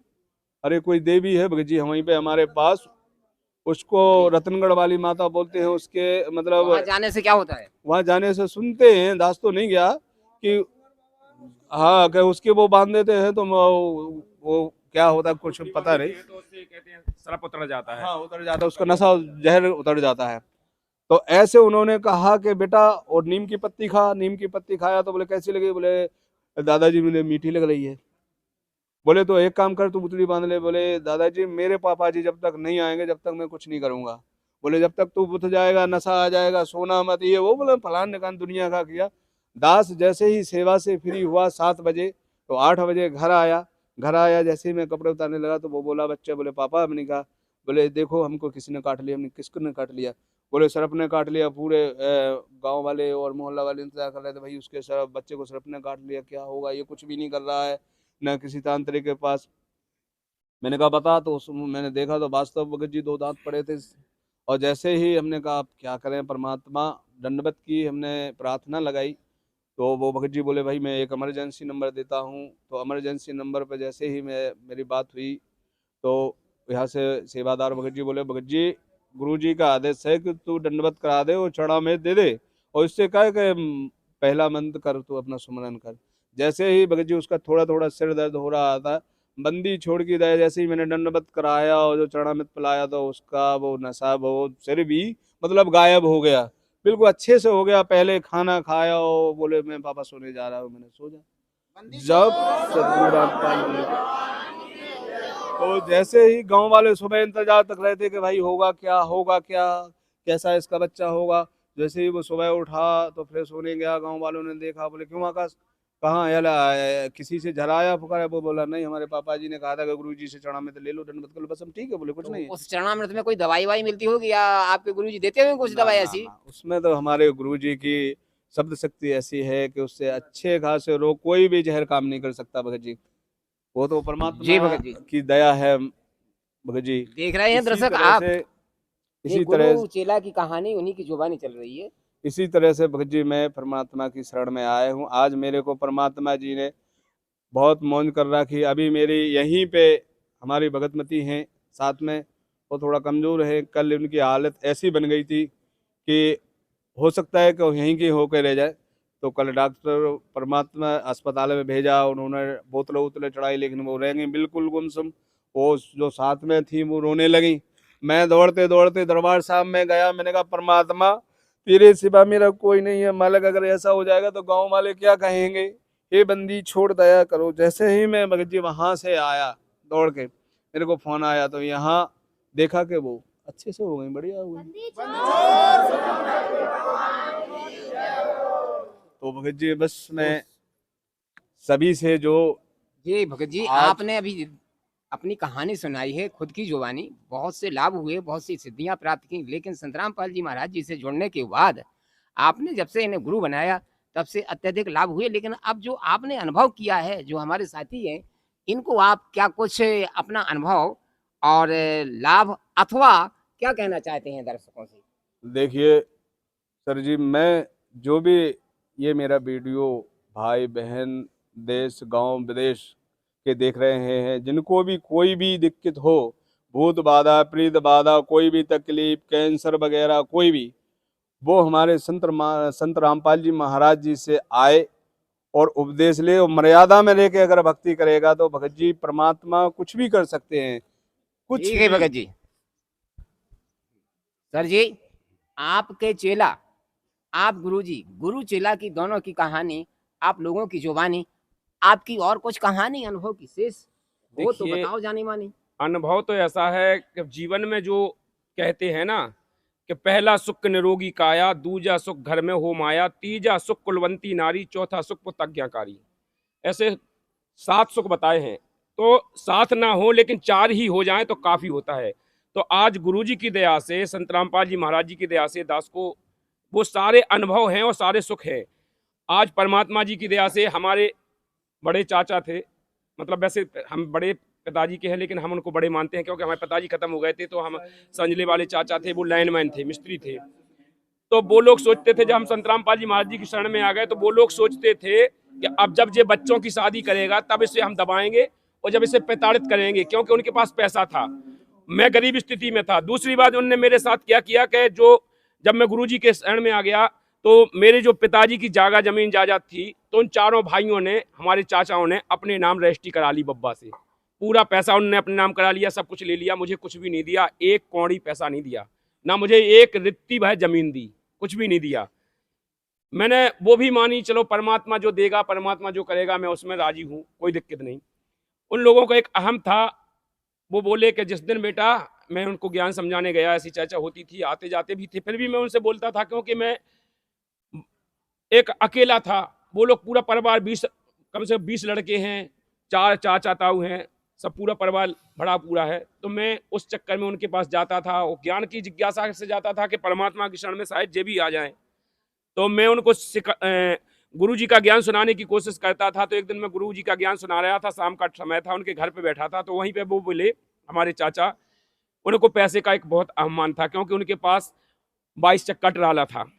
अरे कोई देवी है भगत जी वहीं पे हमारे पास, उसको रतनगढ़ वाली माता बोलते हैं। उसके मतलब वहाँ जाने से क्या होता है? वहां जाने से सुनते हैं, दास तो नहीं गया कि हाँ कि उसके वो बांध देते हैं तो वो क्या होता है कुछ पता नहीं, तो उससे कहते हैं सर्प उतर जाता है। हाँ उतर जाता है, उसका नशा जहर उतर जाता है। तो ऐसे उन्होंने कहा कि बेटा और नीम की पत्ती खा। नीम की पत्ती खाया तो बोले कैसी लगी? बोले दादाजी मुझे मीठी लग रही है। बोले तो एक काम कर, तू पुतली बांध ले। बोले दादाजी मेरे पापा जी जब तक नहीं आएंगे जब तक मैं कुछ नहीं करूंगा। बोले जब तक तू बुत जाएगा, नशा आ जाएगा, सोना मत ये वो। बोले फलान निकान दुनिया का किया। दास जैसे ही सेवा से फ्री हुआ 7 बजे, तो 8 बजे घर आया। जैसे ही मैं कपड़े उतारने लगा तो वो बोला बच्चा, बोले पापा। हमने कहा, बोले देखो हमको किसी ने काट लिया। हमने किसको ने काट लिया? बोले सर्प ने काट लिया। पूरे गांव वाले और मोहल्ला वाले इंतजार कर रहे थे, भाई उसके सर्प, बच्चे को सर्प ने काट लिया, क्या होगा? ये कुछ भी नहीं कर रहा है, न किसी तांत्रिक के पास। मैंने कहा बता। तो मैंने देखा तो वास्तव भगत जी 2 दांत पड़े थे। और जैसे ही हमने कहा आप क्या करें, परमात्मा दंडवत की, हमने प्रार्थना लगाई। तो वो भगत जी बोले भाई मैं एक इमरजेंसी नंबर देता हूँ। तो इमरजेंसी नंबर पर जैसे ही मेरी बात हुई तो यहाँ से सेवादार भगत जी बोले, भगत जी गुरु जी का आदेश है कि तू दंडवत करा दे और चढ़ा में दे दे, और इससे कहे कि पहला मंत्र कर, तू अपना सुमरन कर। जैसे ही भगत जी उसका थोड़ा थोड़ा सिर दर्द हो रहा था, बंदी छोड़ के दया, जैसे ही मैंने दंडवत कराया और जो चरणामृत पिलाया तो उसका वो नशा, वो सिर भी मतलब गायब हो गया, बिल्कुल अच्छे से हो गया। पहले खाना खाया और बोले मैं पापा सोने जा रहा हूँ। मैंने सो जा। जब सदगुरु रामपाल जी, तो जैसे ही गांव वाले सुबह इंतजार तक रहते कि भाई होगा क्या, कैसा इसका बच्चा होगा। जैसे ही वो सुबह उठा तो फ्रेश होने गया, गांव वालों ने देखा, बोले क्यों आकाश कहाँ है, किसी से झराया फुकारा? वो बोला नहीं, हमारे पापा जी ने कहा था कि गुरु जी से चढ़ा में तो ले लो, दंडवत कर लो, बस हम ठीक है। बोले कुछ तो नहीं है। उस चरणामृत में कोई दवाई वाई मिलती होगी या आपके गुरुजी देते होंगे कुछ दवाई ऐसी? उसमें तो हमारे गुरु जी की शब्द शक्ति ऐसी है कि उससे अच्छे खासे रोग कोई भी जहर काम नहीं कर सकता भगत जी। वो तो जी परमात्मा भगत जी, की दया है भगत जी। देख रहे हैं इसी दर्शक तरह आप, से ये इसी तरह गुरु चेला की कहानी उन्हीं की जुबानी चल रही है। इसी तरह से भगत जी मैं परमात्मा की शरण में आया हूँ। आज मेरे को परमात्मा जी ने बहुत मौज कर रखी। अभी मेरी यहीं पे हमारी भगतमती हैं साथ में, वो थोड़ा कमज़ोर है। कल उनकी हालत ऐसी बन गई थी कि हो सकता है कि वो यहीं की होकर रह जाए। तो कल डॉक्टर परमात्मा अस्पताल में भेजा, उन्होंने बोतलें उतलें चढ़ाई, लेकिन वो रह गई बिल्कुल गुमसुम। वो जो साथ में थी वो रोने लगी। मैं दौड़ते दौड़ते दरबार साहब में गया। मैंने कहा परमात्मा तेरे सिवा मेरा कोई नहीं है, मालिक अगर ऐसा हो जाएगा तो गांव वाले क्या कहेंगे, ये बंदी छोड़ दया करो। जैसे ही मैं भगत जी वहां से आया दौड़ के, मेरे को फोन आया, तो यहाँ देखा कि वो अच्छे से हो गई, बढ़िया हो गई। तो भगत जी बस मैं सभी से जो जी भगत जी, आज आपने अभी अपनी कहानी सुनाई है खुद की जुबानी। बहुत से लाभ हुए, बहुत सी सिद्धियां प्राप्त की, लेकिन संत रामपाल जी महाराज जी से जुड़ने के बाद आपने जब से इन्हें गुरु बनाया तब से अत्यधिक लाभ हुए। लेकिन अब जो आपने अनुभव किया है, जो हमारे साथी हैं, इनको आप क्या कुछ अपना अनुभव और लाभ अथवा क्या कहना चाहते हैं दर्शकों से? देखिए सर जी, मैं जो भी ये मेरा वीडियो भाई बहन देश गांव विदेश के देख रहे हैं, जिनको भी कोई भी दिक्कत हो, भूत बाधा प्रीत बाधा, कोई भी तकलीफ, कैंसर वगैरह कोई भी, वो हमारे संत रामपाल जी महाराज जी से आए और उपदेश ले, और मर्यादा में लेके अगर भक्ति करेगा तो भगत जी परमात्मा कुछ भी कर सकते हैं, कुछ ठीक है भी। भगत जी। सर जी, आपके चेला, आप गुरु जी, गुरु चेला की दोनों की कहानी, आप लोगों की जुबानी, आपकी और कुछ कहानी अनुभव की शेष हो तो देखिए, बताओ जानी मानी। अनुभव तो ऐसा है कि जीवन में जो कहते हैं ना कि पहला सुख निरोगी काया, दूजा सुख घर में हो माया, तीजा सुख कुलवंती नारी, चौथा सुख पुतज्ञाकारी। ऐसे 7 सुख बताए हैं। तो 7 ना हो लेकिन 4 ही हो जाएं तो काफी होता है। तो आज गुरुजी की दया से, संत रामपाल जी महाराज जी की दया से दास को वो सारे अनुभव हैं और सारे सुख हैं। आज परमात्मा जी की दया से हमारे बड़े चाचा थे, मतलब वैसे हम बड़े पिताजी के हैं लेकिन हम उनको बड़े मानते हैं क्योंकि हमारे पिताजी खत्म हो गए थे। तो हम संजले वाले चाचा थे, वो लाइनमैन थे, मिस्त्री थे। तो वो लोग सोचते थे, जब हम संत रामपाल जी महाराज जी की शरण में आ गए तो वो लोग सोचते थे कि अब जब ये बच्चों की शादी करेगा तब इसे हम दबाएंगे और जब इसे प्रताड़ित करेंगे, क्योंकि उनके पास पैसा था, मैं गरीब स्थिति में था। दूसरी बात उनने मेरे साथ क्या किया कि जो जब मैं गुरुजी के शरण में आ गया तो मेरे जो पिताजी की जागा जमीन जायदाद थी, तो उन चारों भाइयों ने, हमारे चाचाओं ने अपने नाम रजिस्ट्री करा ली बब्बा से। पूरा पैसा उन्होंने अपने नाम करा लिया, सब कुछ ले लिया, मुझे कुछ भी नहीं दिया, एक कौड़ी पैसा नहीं दिया, ना मुझे एक रित्ती भर जमीन दी, कुछ भी नहीं दिया। मैंने वो भी मानी, चलो परमात्मा जो देगा, परमात्मा जो करेगा, मैं उसमें राजी हूँ, कोई दिक्कत नहीं। उन लोगों का एक अहम था, वो बोले कि जिस दिन बेटा, मैं उनको ज्ञान समझाने गया, ऐसी चर्चा होती थी, आते जाते भी थे, फिर भी मैं उनसे बोलता था क्योंकि मैं एक अकेला था। वो लोग पूरा परिवार 20, कम से कम 20 लड़के हैं, 4 चाचा ताऊ हैं, सब पूरा परिवार बड़ा पूरा है। तो मैं उस चक्कर में उनके पास जाता था, वो ज्ञान की जिज्ञासा से जाता था कि परमात्मा की शरण में शायद ये भी आ जाए। तो मैं उनको गुरु जी का ज्ञान सुनाने की कोशिश करता था। तो एक दिन मैं गुरु जी का ज्ञान सुना रहा था, शाम का समय था, उनके घर पे बैठा था। तो वहीं पे वो बोले, हमारे चाचा, उनको पैसे का एक बहुत अभिमान था क्योंकि उनके पास 22 चक्का ट्राला था,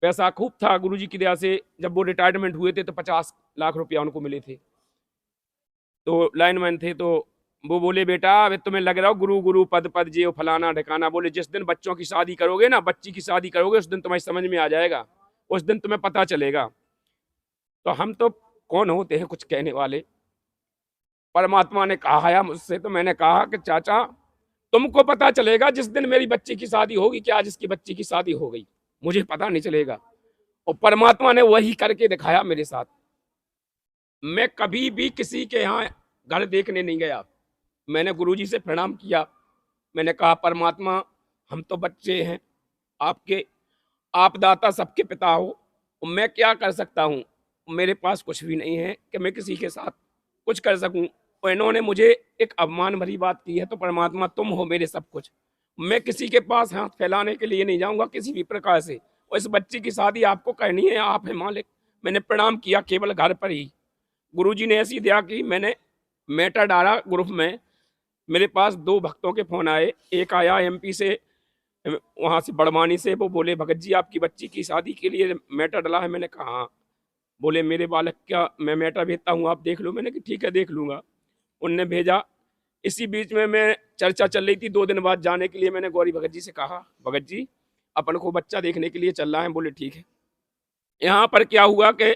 पैसा खूब था। गुरुजी की दया से जब वो रिटायरमेंट हुए थे तो 50 लाख रुपया उनको मिले थे। तो लाइनमैन थे। तो वो बोले, बेटा अभी तुम्हें लग रहा हो गुरु गुरु पद पद जे फलाना ढिकाना, बोले जिस दिन बच्चों की शादी करोगे ना, बच्ची की शादी करोगे, उस दिन तुम्हें समझ में आ जाएगा, उस दिन तुम्हें पता चलेगा। तो हम तो कौन होते हैं कुछ कहने वाले। परमात्मा ने कहा है मुझसे, तो मैंने कहा कि चाचा तुमको पता चलेगा जिस दिन मेरी बच्ची की शादी होगी कि आज इसकी बच्ची की शादी हो गई, मुझे पता नहीं चलेगा। और परमात्मा ने वही करके दिखाया मेरे साथ। मैं कभी भी किसी के यहाँ घर देखने नहीं गया, मैंने गुरुजी से प्रणाम किया, मैंने कहा परमात्मा हम तो बच्चे हैं आपके, आप दाता सबके पिता हो, मैं क्या कर सकता हूँ, मेरे पास कुछ भी नहीं है कि मैं किसी के साथ कुछ कर सकूं। और इन्होंने मुझे एक अपमान भरी बात की है, तो परमात्मा तुम हो मेरे सब कुछ, मैं किसी के पास हाथ फैलाने के लिए नहीं जाऊंगा किसी भी प्रकार से। और इस बच्ची की शादी आपको करनी है, आप है मालिक। मैंने प्रणाम किया केवल घर पर ही। गुरुजी ने ऐसी दया की, मैंने मैटर डाला ग्रुप में, मेरे पास 2 भक्तों के फोन आए। एक आया MP से, वहाँ से बड़वानी से, वो बोले भगत जी आपकी बच्ची की शादी के लिए मैटर डाला है। मैंने कहा हाँ। बोले मेरे बालक का मैं मैटर भेजता हूँ, आप देख लो। मैंने कहा ठीक है देख लूँगा। उनने भेजा। इसी बीच में मैं चर्चा चल रही थी 2 दिन बाद जाने के लिए, मैंने गौरी भगत जी से कहा भगत जी अपन को बच्चा देखने के लिए चल रहा है। बोले ठीक है। यहाँ पर क्या हुआ कि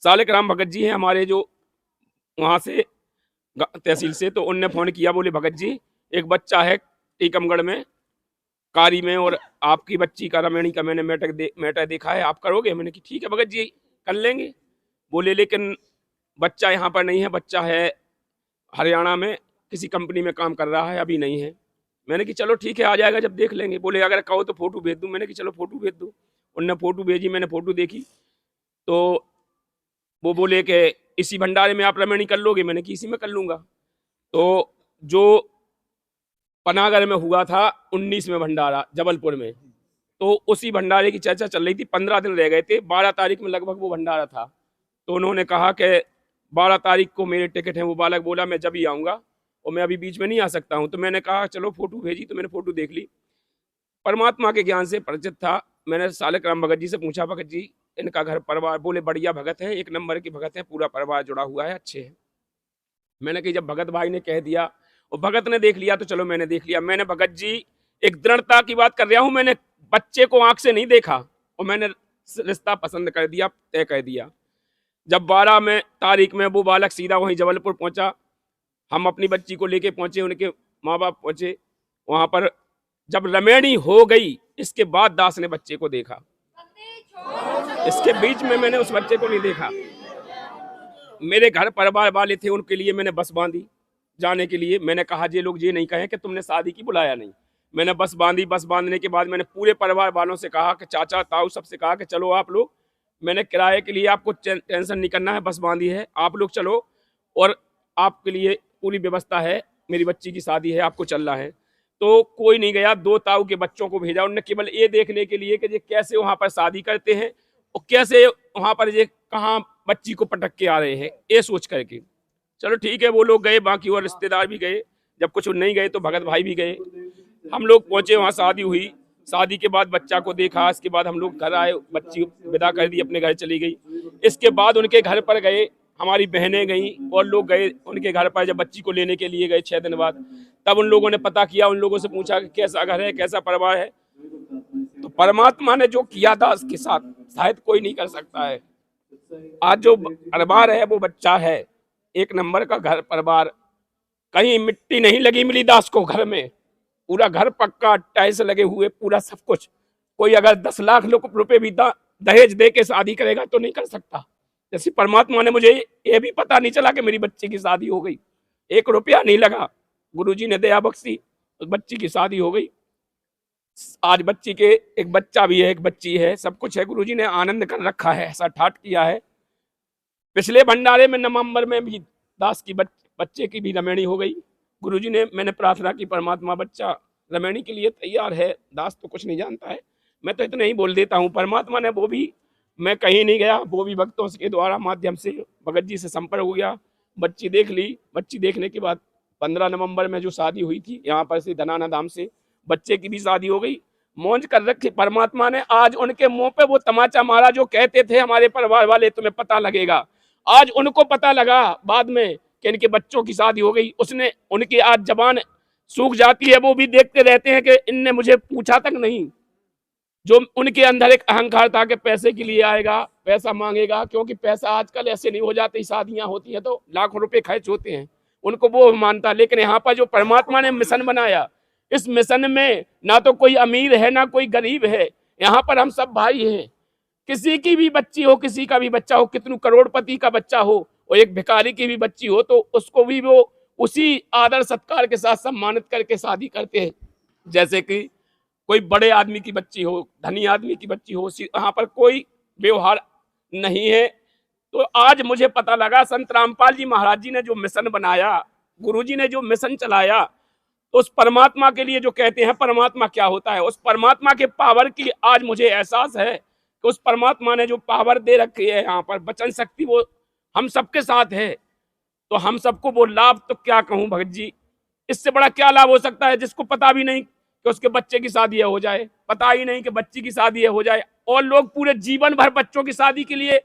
सालिक राम भगत जी हैं हमारे जो वहाँ से तहसील से, तो उनने फ़ोन किया, बोले भगत जी एक बच्चा है टीकमगढ़ में कारी में, और आपकी बच्ची का रमणी का मैंने मैटर देखा है, आप करोगे? मैंने कहा ठीक है भगत जी कर लेंगे। बोले लेकिन बच्चा यहाँ पर नहीं है, बच्चा है हरियाणा में किसी कंपनी में काम कर रहा है, अभी नहीं है। मैंने कि चलो ठीक है आ जाएगा जब देख लेंगे। बोले अगर कहो तो फ़ोटो भेज दूँ। मैंने कि चलो फ़ोटो भेज दो। उनने फ़ोटो भेजी, मैंने फ़ोटो देखी। तो वो बोले कि इसी भंडारे में आप रमणी कर लोगे? मैंने कि इसी में कर लूँगा। तो जो पनागर में हुआ था 19 में भंडारा जबलपुर में, तो उसी भंडारे की चर्चा चल रही थी। 15 दिन रह गए थे, 12 तारीख में लगभग वो भंडारा था। तो उन्होंने कहा कि 12 तारीख को मेरे टिकट हैं। वो बालक बोला मैं जब ही आऊँगा और मैं अभी बीच में नहीं आ सकता हूँ। तो मैंने कहा चलो फ़ोटो भेजी, तो मैंने फ़ोटो देख ली। परमात्मा के ज्ञान से परिचित था। मैंने सालक राम भगत जी से पूछा, भगत जी इनका घर परिवार? बोले बढ़िया भगत है, 1 नंबर के भगत हैं, पूरा परिवार जुड़ा हुआ है, अच्छे हैं। मैंने कहा जब भगत भाई ने कह दिया और भगत ने देख लिया तो चलो मैंने देख लिया। मैंने भगत जी एक दृढ़ता की बात कर रहा हूँ, मैंने बच्चे को आंख से नहीं देखा और मैंने रिश्ता पसंद कर दिया, तय कर दिया। जब 12 में तारीख में वो बालक सीधा वहीं जबलपुर पहुंचा, हम अपनी बच्ची को लेके पहुंचे, उनके माँ बाप पहुंचे वहां पर। जब रमेणी हो गई इसके बाद दास ने बच्चे को देखा, इसके बीच में मैंने उस बच्चे को नहीं देखा। मेरे घर परिवार वाले थे, उनके लिए मैंने बस बांधी जाने के लिए। मैंने कहा ये लोग ये नहीं कहें कि तुमने शादी की बुलाया नहीं। मैंने बस बांधी। बस बांधने के बाद मैंने पूरे परिवार वालों से कहा कि चाचा ताऊ सबसे कहा कि चलो आप लोग, मैंने किराए के लिए आपको टेंशन नहीं करना है, बस बांधी है, आप लोग चलो और आपके लिए पूरी व्यवस्था है, मेरी बच्ची की शादी है, आपको चलना है। तो कोई नहीं गया। 2 ताऊ के बच्चों को भेजा उन्होंने केवल ये देखने के लिए कि ये कैसे वहाँ पर शादी करते हैं और कैसे वहाँ पर ये कहाँ बच्ची को पटक के आ रहे हैं, ये सोच करके। चलो ठीक है, वो लोग गए, बाकी और रिश्तेदार भी गए। जब कुछ नहीं गए तो भगत भाई भी गए। हम लोग पहुंचे, वहाँ शादी हुई। शादी के बाद बच्चा को देखा, इसके बाद हम लोग घर आए, बच्ची विदा कर दी, अपने घर चली गई। इसके बाद उनके घर पर गए, हमारी बहनें गई और लोग गए उनके घर पर। जब बच्ची को लेने के लिए गए 6 दिन बाद, तब उन लोगों ने पता किया, उन लोगों से पूछा कि कैसा घर है, कैसा परिवार है। तो परमात्मा ने जो किया था उसके साथ शायद कोई नहीं कर सकता है। आज जो परिवार है वो बच्चा है, 1 नंबर का घर परिवार, कहीं मिट्टी नहीं लगी मिली दास को घर में, पूरा घर पक्का, टाइल्स लगे हुए, पूरा सब कुछ। कोई अगर 10 लाख रुपए भी दहेज दे के शादी करेगा तो नहीं कर सकता। जैसे परमात्मा ने मुझे ये भी पता नहीं चला कि मेरी बच्ची की शादी हो गई, 1 रुपया नहीं लगा, गुरुजी ने दया बख्शी, उस बच्ची की शादी हो गई। आज बच्ची के एक बच्चा भी है, एक बच्ची है, सब कुछ है। गुरुजी ने आनंद कर रखा है, ऐसा ठाट किया है। पिछले भंडारे में नवंबर में भी दास की बच्चे की भी रमेणी हो गई। गुरुजी ने, मैंने प्रार्थना की परमात्मा बच्चा रमेणी के लिए तैयार है, दास तो कुछ नहीं जानता है, मैं तो इतना ही बोल देता हूँ। परमात्मा ने, वो भी मैं कहीं नहीं गया, वो भी भक्तों के द्वारा माध्यम से भगत जी से संपर्क हो गया, बच्ची देख ली। बच्ची देखने के बाद 15 नवंबर में जो शादी हुई थी यहाँ पर से धनाना धाम से, बच्चे की भी शादी हो गई। मौज कर रखी परमात्मा ने। आज उनके मुंह पे वो तमाचा मारा जो कहते थे हमारे परिवार वाले तुम्हें पता लगेगा, आज उनको पता लगा बाद में कि इनके बच्चों की शादी हो गई। उसने, उनकी आज जबान सूख जाती है, वो भी देखते रहते हैं कि इनने मुझे पूछा तक नहीं। जो उनके अंदर एक अहंकार था कि पैसे के लिए आएगा, पैसा मांगेगा, क्योंकि पैसा आजकल ऐसे नहीं हो जाती, शादियां होती हैं तो लाखों रुपए खर्च होते हैं, उनको वो मानता। लेकिन यहाँ पर जो परमात्मा ने मिशन बनाया, इस मिशन में ना तो कोई अमीर है ना कोई गरीब है, यहाँ पर हम सब भाई हैं। किसी की भी बच्ची हो, किसी का भी बच्चा हो, कितनू करोड़पति का बच्चा हो और एक भिखारी की भी बच्ची हो, तो उसको भी वो उसी आदर सत्कार के साथ सम्मानित करके शादी करते हैं। जैसे कि कोई बड़े आदमी की बच्ची हो, धनी आदमी की बच्ची हो, यहाँ पर कोई व्यवहार नहीं है। तो आज मुझे पता लगा संत रामपाल जी महाराज जी ने जो मिशन बनाया, गुरुजी ने जो मिशन चलाया, तो उस परमात्मा के लिए, जो कहते हैं परमात्मा क्या होता है, उस परमात्मा के पावर की आज मुझे एहसास है कि उस परमात्मा ने जो पावर दे रखी है यहाँ पर, वचन शक्ति, वो हम सबके साथ है। तो हम सबको वो लाभ, तो क्या कहूँ भगत जी, इससे बड़ा क्या लाभ हो सकता है, जिसको पता भी नहीं कि उसके बच्चे की शादी हो जाए, पता ही नहीं कि बच्ची की शादी हो जाए, और लोग पूरे जीवन भर बच्चों की शादी के लिए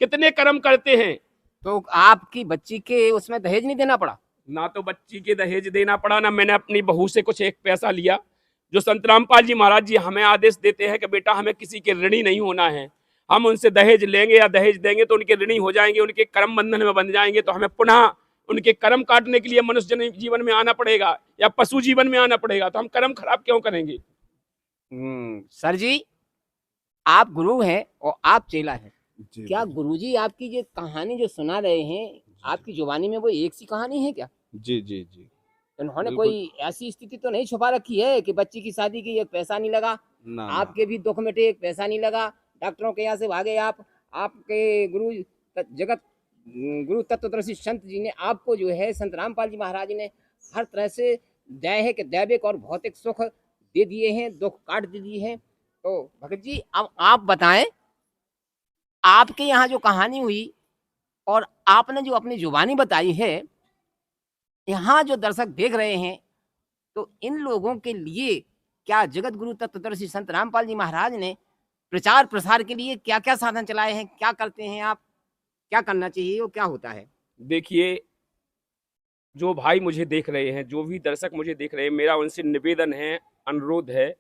कितने कर्म करते हैं। तो आपकी बच्ची के उसमें दहेज नहीं देना पड़ा? ना तो बच्ची के दहेज देना पड़ा, ना मैंने अपनी बहू से कुछ एक पैसा लिया। जो संत रामपाल जी महाराज जी हमें आदेश देते हैं कि बेटा हमें किसी के ऋणी नहीं होना है, हम उनसे दहेज लेंगे या दहेज देंगे तो उनके ऋणी हो जाएंगे, उनके कर्म बंधन में बंध जाएंगे, तो हमें पुनः उनके कर्म काटने के लिए मनुष्य जीवन में आना पड़ेगा या पशु जीवन में आना पड़ेगा। तो हम कर्म खराब क्यों करेंगे? सर जी, आप गुरु हैं और आप चेला हैं, जी, क्या गुरुजी आपकी ये कहानी जो सुना रहे हैं, आपकी जुबानी में वो एक सी कहानी है क्या? जी जी जी, उन्होंने बिल्कुल। कोई ऐसी स्थिति तो नहीं छुपा रखी है कि बच्ची की शादी की एक पैसा नहीं लगा, ना आपके भी दुख मिटे, एक पैसा नहीं लगा, डॉक्टरों के यहाँ से भागे आप, आपके गुरु जगत गुरु तत्वदर्शी संत जी ने आपको जो है संत रामपाल जी महाराज जी ने हर तरह से दैहिक दैविक और भौतिक सुख दे दिए हैं, दुख काट दे दिए हैं। तो भगत जी अब आप बताएं, आपके यहाँ जो कहानी हुई और आपने जो अपनी जुबानी बताई है, यहाँ जो दर्शक देख रहे हैं, तो इन लोगों के लिए क्या जगत गुरु तत्वदर्शी संत रामपाल जी महाराज ने प्रचार प्रसार के लिए क्या क्या साधन चलाए हैं, क्या करते हैं आप, क्या करना चाहिए और क्या होता है? देखिए, जो भाई मुझे देख रहे हैं, जो भी दर्शक मुझे देख रहे हैं, मेरा उनसे निवेदन है, अनुरोध है,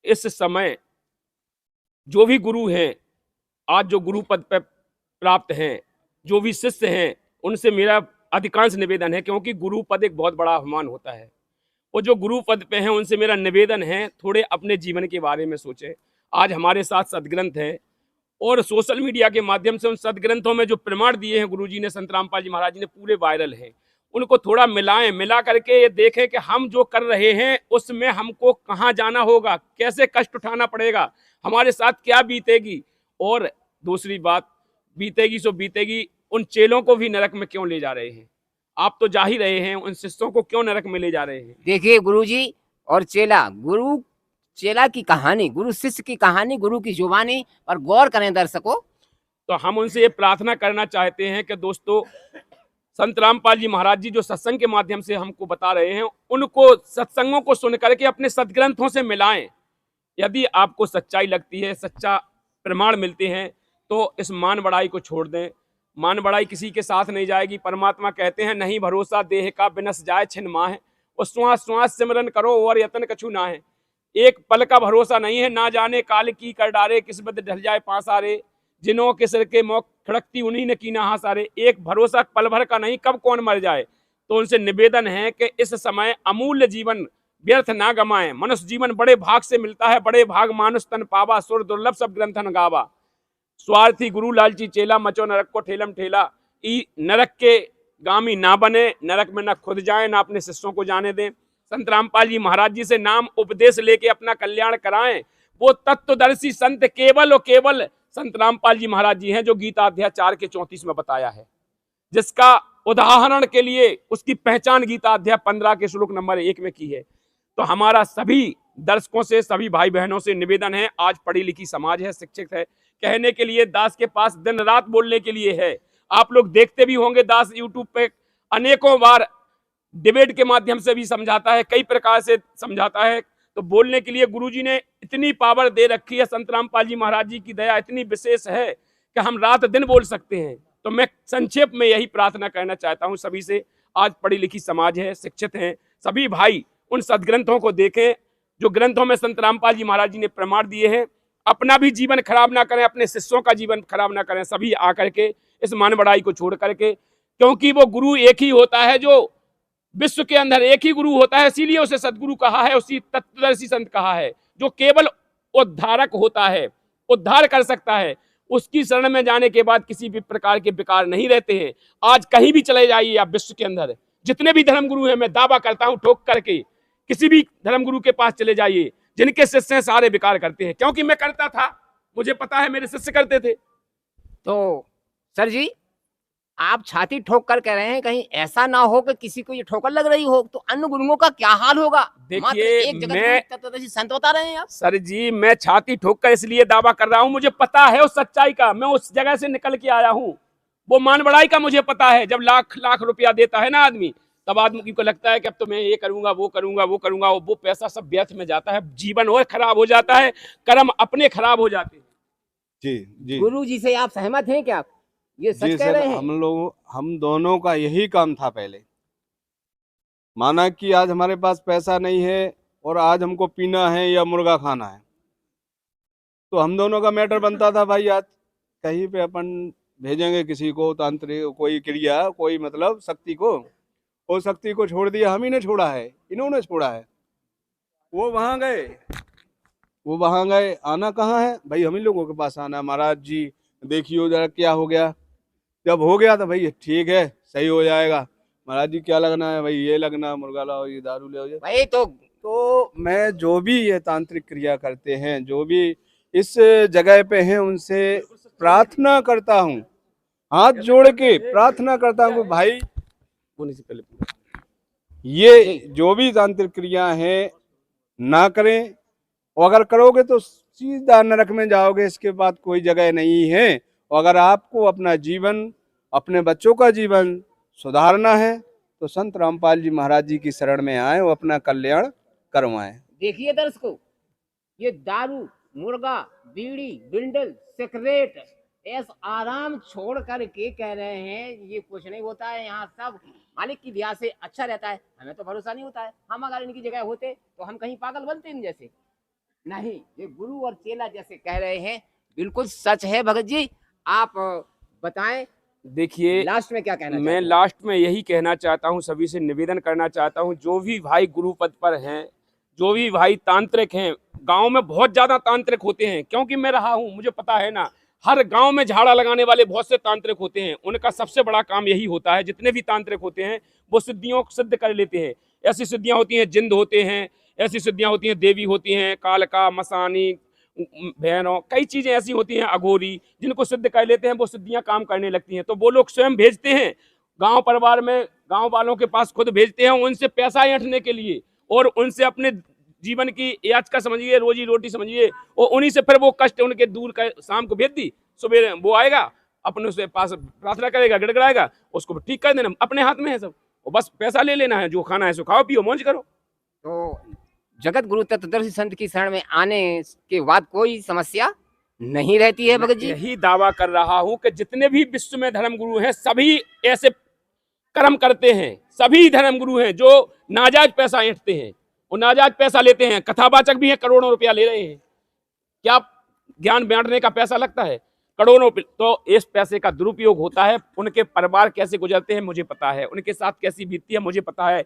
इस समय जो भी गुरु हैं, आज जो गुरु पद पे प्राप्त हैं, जो भी शिष्य हैं, उनसे मेरा अधिकांश निवेदन है, क्योंकि गुरु पद एक बहुत बड़ा अभिमान होता है। और जो गुरु पद पे हैं, उनसे मेरा निवेदन है, थोड़े अपने जीवन के बारे में सोचें। आज हमारे साथ सदग्रंथ है और सोशल मीडिया के माध्यम से उन सदग्रंथों में जो प्रमाण दिए हैं गुरुजी ने, संत रामपाल जी महाराज जी ने, पूरे वायरल हैं। उनको थोड़ा मिलाएं, मिला करके ये देखें कि हम जो कर रहे हैं उसमें हमको कहाँ जाना होगा, कैसे कष्ट उठाना पड़ेगा, हमारे साथ क्या बीतेगी, और दूसरी बात, बीतेगी सो बीतेगी, उन चेलों को भी नरक में क्यों ले जा रहे हैं? आप तो जा ही रहे हैं, उन शिष्यों को क्यों नरक में ले जा रहे हैं? देखिए गुरुजी और चेला, गुरु चेला की कहानी, गुरु शिष्य की कहानी, गुरु की जुबानी पर गौर करें दर्शकों। तो हम उनसे ये प्रार्थना करना चाहते हैं कि दोस्तों, संत रामपाल जी महाराज जी जो सत्संग के माध्यम से हमको बता रहे हैं, उनको सत्संगों को सुन करके अपने सदग्रंथों से मिलाएं। यदि आपको सच्चाई लगती है, सच्चा प्रमाण मिलते हैं, तो इस मान बढ़ाई को छोड़ दें। मान बढ़ाई किसी के साथ नहीं जाएगी। परमात्मा कहते हैं, नहीं भरोसा देह का बिनस जाए छिन माह, और श्वास श्वास सिमरन करो और यतन कछु ना है। एक पल का भरोसा नहीं है, ना जाने काल की कर डारे, किस्मत ढल जाए पासारे, जिन्हों के सिर के मौत खड़कती उन्हीं ने कीना हासारे। एक भरोसा पल भर का नहीं, कब कौन मर जाए। तो उनसे निवेदन है कि इस समय अमूल्य जीवन व्यर्थ ना गमाएं। मनुष्य जीवन बड़े भाग से मिलता है, बड़े भाग मानुष तन पावा, सुर दुर्लभ सब ग्रंथन गावा। स्वार्थी गुरु लालची चेला, मचो नरक को ठेलम ठेला। नरक के गामी ना बने, नरक में ना खुद जाए, ना अपने शिष्यों को जाने दें। संत रामपाल जी महाराज जी से नाम उपदेश लेके अपना कल्याण कराएं। वो तत्वदर्शी संत केवल और केवल संत रामपाल जी महाराज जी हैं, जो गीता अध्याय 4 के 34 में बताया है, जिसका उदाहरण के लिए उसकी पहचान गीता अध्याय 15 के श्लोक नंबर 1 में की है। तो हमारा सभी दर्शकों से, सभी भाई बहनों से निवेदन है, आज पढ़ी लिखी समाज है, शिक्षित है, कहने के लिए दास के पास दिन रात बोलने के लिए है। आप लोग देखते भी होंगे, दास यूट्यूब पे अनेकों बार डिबेट के माध्यम से भी समझाता है, कई प्रकार से समझाता है। तो बोलने के लिए गुरुजी ने इतनी पावर दे रखी है, संत रामपाल जी महाराज जी की दया इतनी विशेष है कि हम रात दिन बोल सकते हैं। तो मैं संक्षेप में यही प्रार्थना करना चाहता हूं सभी से, आज पढ़ी लिखी समाज है, शिक्षित हैं, सभी भाई उन सदग्रंथों को देखें, जो ग्रंथों में संत रामपाल जी महाराज जी ने प्रमाण दिए हैं। अपना भी जीवन खराब ना करें, अपने शिष्यों का जीवन खराब ना करें, सभी आकर के इस मान बढ़ाई को छोड़ करके, क्योंकि वो गुरु एक ही होता है, जो विश्व के अंदर एक ही गुरु होता है, इसीलिए उसे सदगुरु कहा है, उसी तत्वदर्शी संत कहा है, जो केवल उद्धारक होता है, उद्धार कर सकता है। उसकी शरण में जाने के बाद किसी भी प्रकार के विकार नहीं रहते हैं। आज कहीं भी चले जाइए आप विश्व के अंदर, जितने भी धर्मगुरु हैं, मैं दावा करता हूं ठोक करके, किसी भी धर्मगुरु के पास चले जाइए, जिनके शिष्य सारे विकार करते हैं। क्योंकि मैं करता था, मुझे पता है, मेरे शिष्य करते थे। तो सर जी, आप छाती ठोक कर कह रहे हैं, कहीं ऐसा ना हो कि किसी को ये ठोकर लग रही हो, तो अन्य गुरुओं का क्या हाल होगा? देखिए, मैं तत्वदर्शी संत बता रहे हैं आप। सर जी, मैं छाती ठोक कर इसलिए दावा कर रहा हूं, मुझे पता है उस सच्चाई का, मैं उस जगह से निकल के आया हूं। वो मान बढ़ाई का मुझे पता है। जब लाख लाख रुपया देता है ना आदमी, तब आदमी को लगता है कि अब तो मैं ये करूंगा, वो करूंगा, वो करूंगा, वो पैसा सब व्यर्थ में जाता है, जीवन और खराब हो जाता है, कर्म अपने खराब हो जाते हैं। जी जी। गुरु जी से आप सहमत हैं क्या? ये सच जी कह सर, रहे हैं? हम दोनों का यही काम था पहले। माना कि आज हमारे पास पैसा नहीं है और आज हमको पीना है या मुर्गा खाना है, तो हम दोनों का मैटर बनता था, भाई आज कहीं पे अपन भेजेंगे किसी को, तांत्रिक कोई क्रिया, कोई मतलब शक्ति को, वो शक्ति को छोड़ दिया, हम ही ने छोड़ा है, इन्होंने छोड़ा है। वो वहां गए, आना कहाँ है भाई, हम ही लोगों के पास आना है। महाराज जी देखियो जरा क्या हो गया। जब हो गया तो भाई ठीक है, सही हो जाएगा। महाराज जी क्या लगना है भाई, ये लगना, मुर्गा लाओ, ये दारू ले आओ भाई। तो मैं जो भी ये तांत्रिक क्रिया करते हैं, जो भी इस जगह पे हैं, उनसे प्रार्थना करता हूँ, हाथ जोड़ के प्रार्थना करता हूँ कि भाई होने से पहले पूरा। ये जो भी तांत्रिक क्रिया है ना करें, और अगर करोगे तो सीधा नरक में जाओगे, इसके बाद कोई जगह नहीं है। और अगर आपको अपना जीवन, अपने बच्चों का जीवन सुधारना है तो संत रामपाल जी महाराज जी की शरण में आए और अपना कल्याण करवाएं। देखिए दर्शकों, ये दारू, मुर्गा, बीड़ी, बिंडल, सिगरेट ऐस आराम छोड़ करके कह रहे हैं ये कुछ नहीं होता है, यहाँ सब मालिक की दया से अच्छा रहता है। हमें तो भरोसा नहीं होता है, हम अगर इनकी जगह होते तो हम कहीं पागल बनते इन जैसे। नहीं, ये गुरु और चेला जैसे कह रहे हैं बिल्कुल सच है। भगत जी आप बताएं देखिए लास्ट में क्या कहना मैं चाहते हैं? लास्ट में यही कहना चाहता हूँ, सभी से निवेदन करना चाहता हूँ, जो भी भाई गुरु पद पर हैं, जो भी भाई तांत्रिक हैं, गांव में बहुत ज्यादा तांत्रिक होते हैं, क्योंकि मैं रहा हूँ, मुझे पता है ना, हर गांव में झाड़ा लगाने वाले बहुत से तांत्रिक होते हैं। उनका सबसे बड़ा काम यही होता है, जितने भी तांत्रिक होते हैं वो सिद्धियों को सिद्ध कर लेते हैं। ऐसी सिद्धियां होती हैं, जिंद होते हैं, ऐसी सिद्धियां होती हैं, देवी होती हैं, कालका, मसानी, भैरव, कई चीजें ऐसी होती हैं, अघोरी, जिनको सिद्ध कर लेते हैं, वो सिद्धियां काम करने लगती हैं। तो वो लोग स्वयं भेजते हैं गांव परिवार में, गांव वालों के पास खुद भेजते हैं उनसे पैसा ऐंठने के लिए, और उनसे अपने जीवन की याचका समझिए, रोजी रोटी समझिए, और उन्हीं से फिर वो कष्ट उनके दूर कर, शाम को भेज दी, सुबह वो आएगा अपने उसके पास प्रार्थना करेगा, गिड़गिड़ाएगा, उसको ठीक कर देना, अपने हाथ में है सब, और बस पैसा ले लेना है, जो खाना है सो खाओ पियो मौज करो। तो जगत गुरु तत्वदर्शी संत की शरण में आने के बाद कोई समस्या नहीं रहती है भगत जी? यही दावा कर रहा हूं कि जितने भी विश्व में धर्म गुरु हैं सभी ऐसे कर्म करते हैं, सभी धर्म गुरु हैं जो नाजायज पैसा ऐंठते हैं और नाजायज पैसा लेते हैं, कथावाचक भी हैं, करोड़ों रुपया ले रहे हैं। क्या ज्ञान बांटने का पैसा लगता है? करोड़ों। तो इस पैसे का दुरुपयोग होता है। उनके परिवार कैसे गुजरते हैं मुझे पता है, उनके साथ कैसी बीतती है मुझे पता है।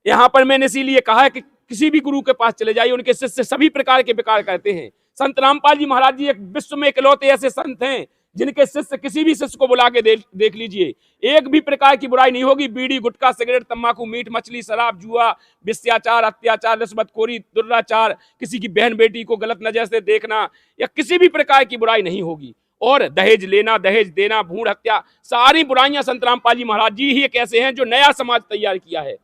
यहाँ पर मैंने इसीलिए कहा है कि किसी भी गुरु के पास चले जाइए, उनके शिष्य सभी प्रकार के विकार करते हैं। संत रामपाल जी महाराज जी एक विश्व में इकलौते ऐसे संत हैं जिनके शिष्य, किसी भी शिष्य को बुला के देख लीजिए, एक भी प्रकार की बुराई नहीं होगी। बीड़ी, गुटखा, सिगरेट, तंबाकू, मीट मछली, शराब, जुआ, विष्याचार, अत्याचार, रिश्वतखोरी, दुराचार, किसी की बहन बेटी को गलत नजर से देखना, या किसी भी प्रकार की बुराई नहीं होगी। और दहेज लेना, दहेज देना, भ्रूण हत्या, सारी बुराइयां संत रामपाल जी महाराज जी ही एक ऐसे हैं जो नया समाज तैयार किया है।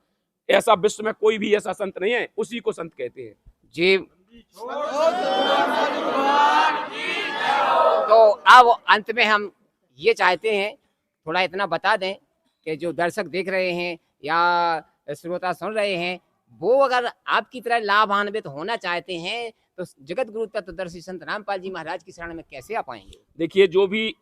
ऐसा विश्व में कोई भी ऐसा संत नहीं है, उसी को संत कहते हैं जी। तो अब अंत में हम ये चाहते हैं थोड़ा इतना बता दें कि जो दर्शक देख रहे हैं या श्रोता सुन रहे हैं, वो अगर आपकी तरह लाभान्वित होना चाहते हैं तो जगत गुरु तत्वदर्शी संत रामपाल जी महाराज की शरण में कैसे आ पाएंगे? देखिए, जो भी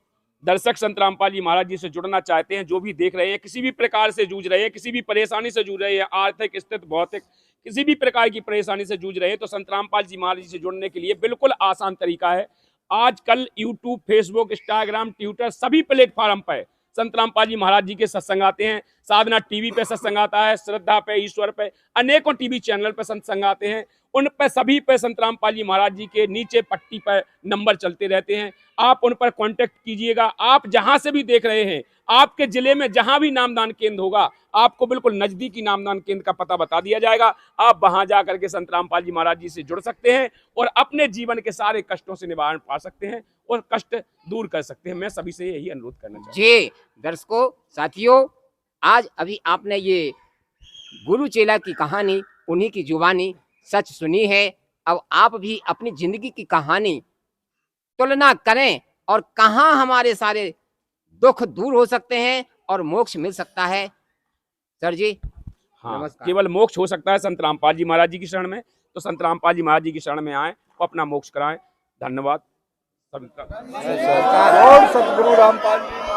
दर्शक संत रामपाल जी महाराज जी से जुड़ना चाहते हैं, जो भी देख रहे हैं, किसी भी प्रकार से जूझ रहे हैं, किसी भी परेशानी से जूझ रहे हैं, आर्थिक स्थिति, भौतिक, किसी भी प्रकार की परेशानी से जूझ रहे हैं, तो संत रामपाल जी महाराज जी से जुड़ने के लिए बिल्कुल आसान तरीका है। आजकल यूट्यूब, फेसबुक, इंस्टाग्राम, ट्विटर सभी प्लेटफॉर्म पर संत रामपाल जी महाराज जी के सत्संग आते हैं। साधना टीवी पे सत्संग आता है, श्रद्धा पे, ईश्वर पे, अनेकों टीवी चैनल पे सत्संग आते हैं। उन पे सभी पे संत रामपाल जी महाराज जी के नीचे पट्टी पर नंबर चलते रहते हैं, आप उन पर कांटेक्ट कीजिएगा। आप जहां से भी देख रहे हैं, आपके जिले में जहां भी नामदान केंद्र होगा, आपको बिल्कुल नजदीकी नामदान केंद्र का पता बता दिया जाएगा। आप वहां जाकर के संत रामपाल जी महाराज जी से जुड़ सकते हैं और अपने जीवन के सारे कष्टों से निवारण पा सकते हैं और कष्ट दूर कर सकते हैं। मैं सभी से यही अनुरोध करना चाहता हूं। जी दर्शकों, साथियों, आज अभी आपने ये गुरु चेला की कहानी, उन्हीं की जुबानी सच सुनी है। अब आप भी अपनी जिंदगी की कहानी तुलना करें और कहां हमारे सारे दुख दूर हो सकते हैं और मोक्ष मिल सकता है। सर जी हाँ, नमस्कार। केवल मोक्ष हो सकता है संत रामपाल जी महाराज जी की शरण में, तो संत रामपाल जी महाराज जी की शरण में आए और अपना मोक्ष कराएं। धन्यवाद। और सतगुरु रामपाल जी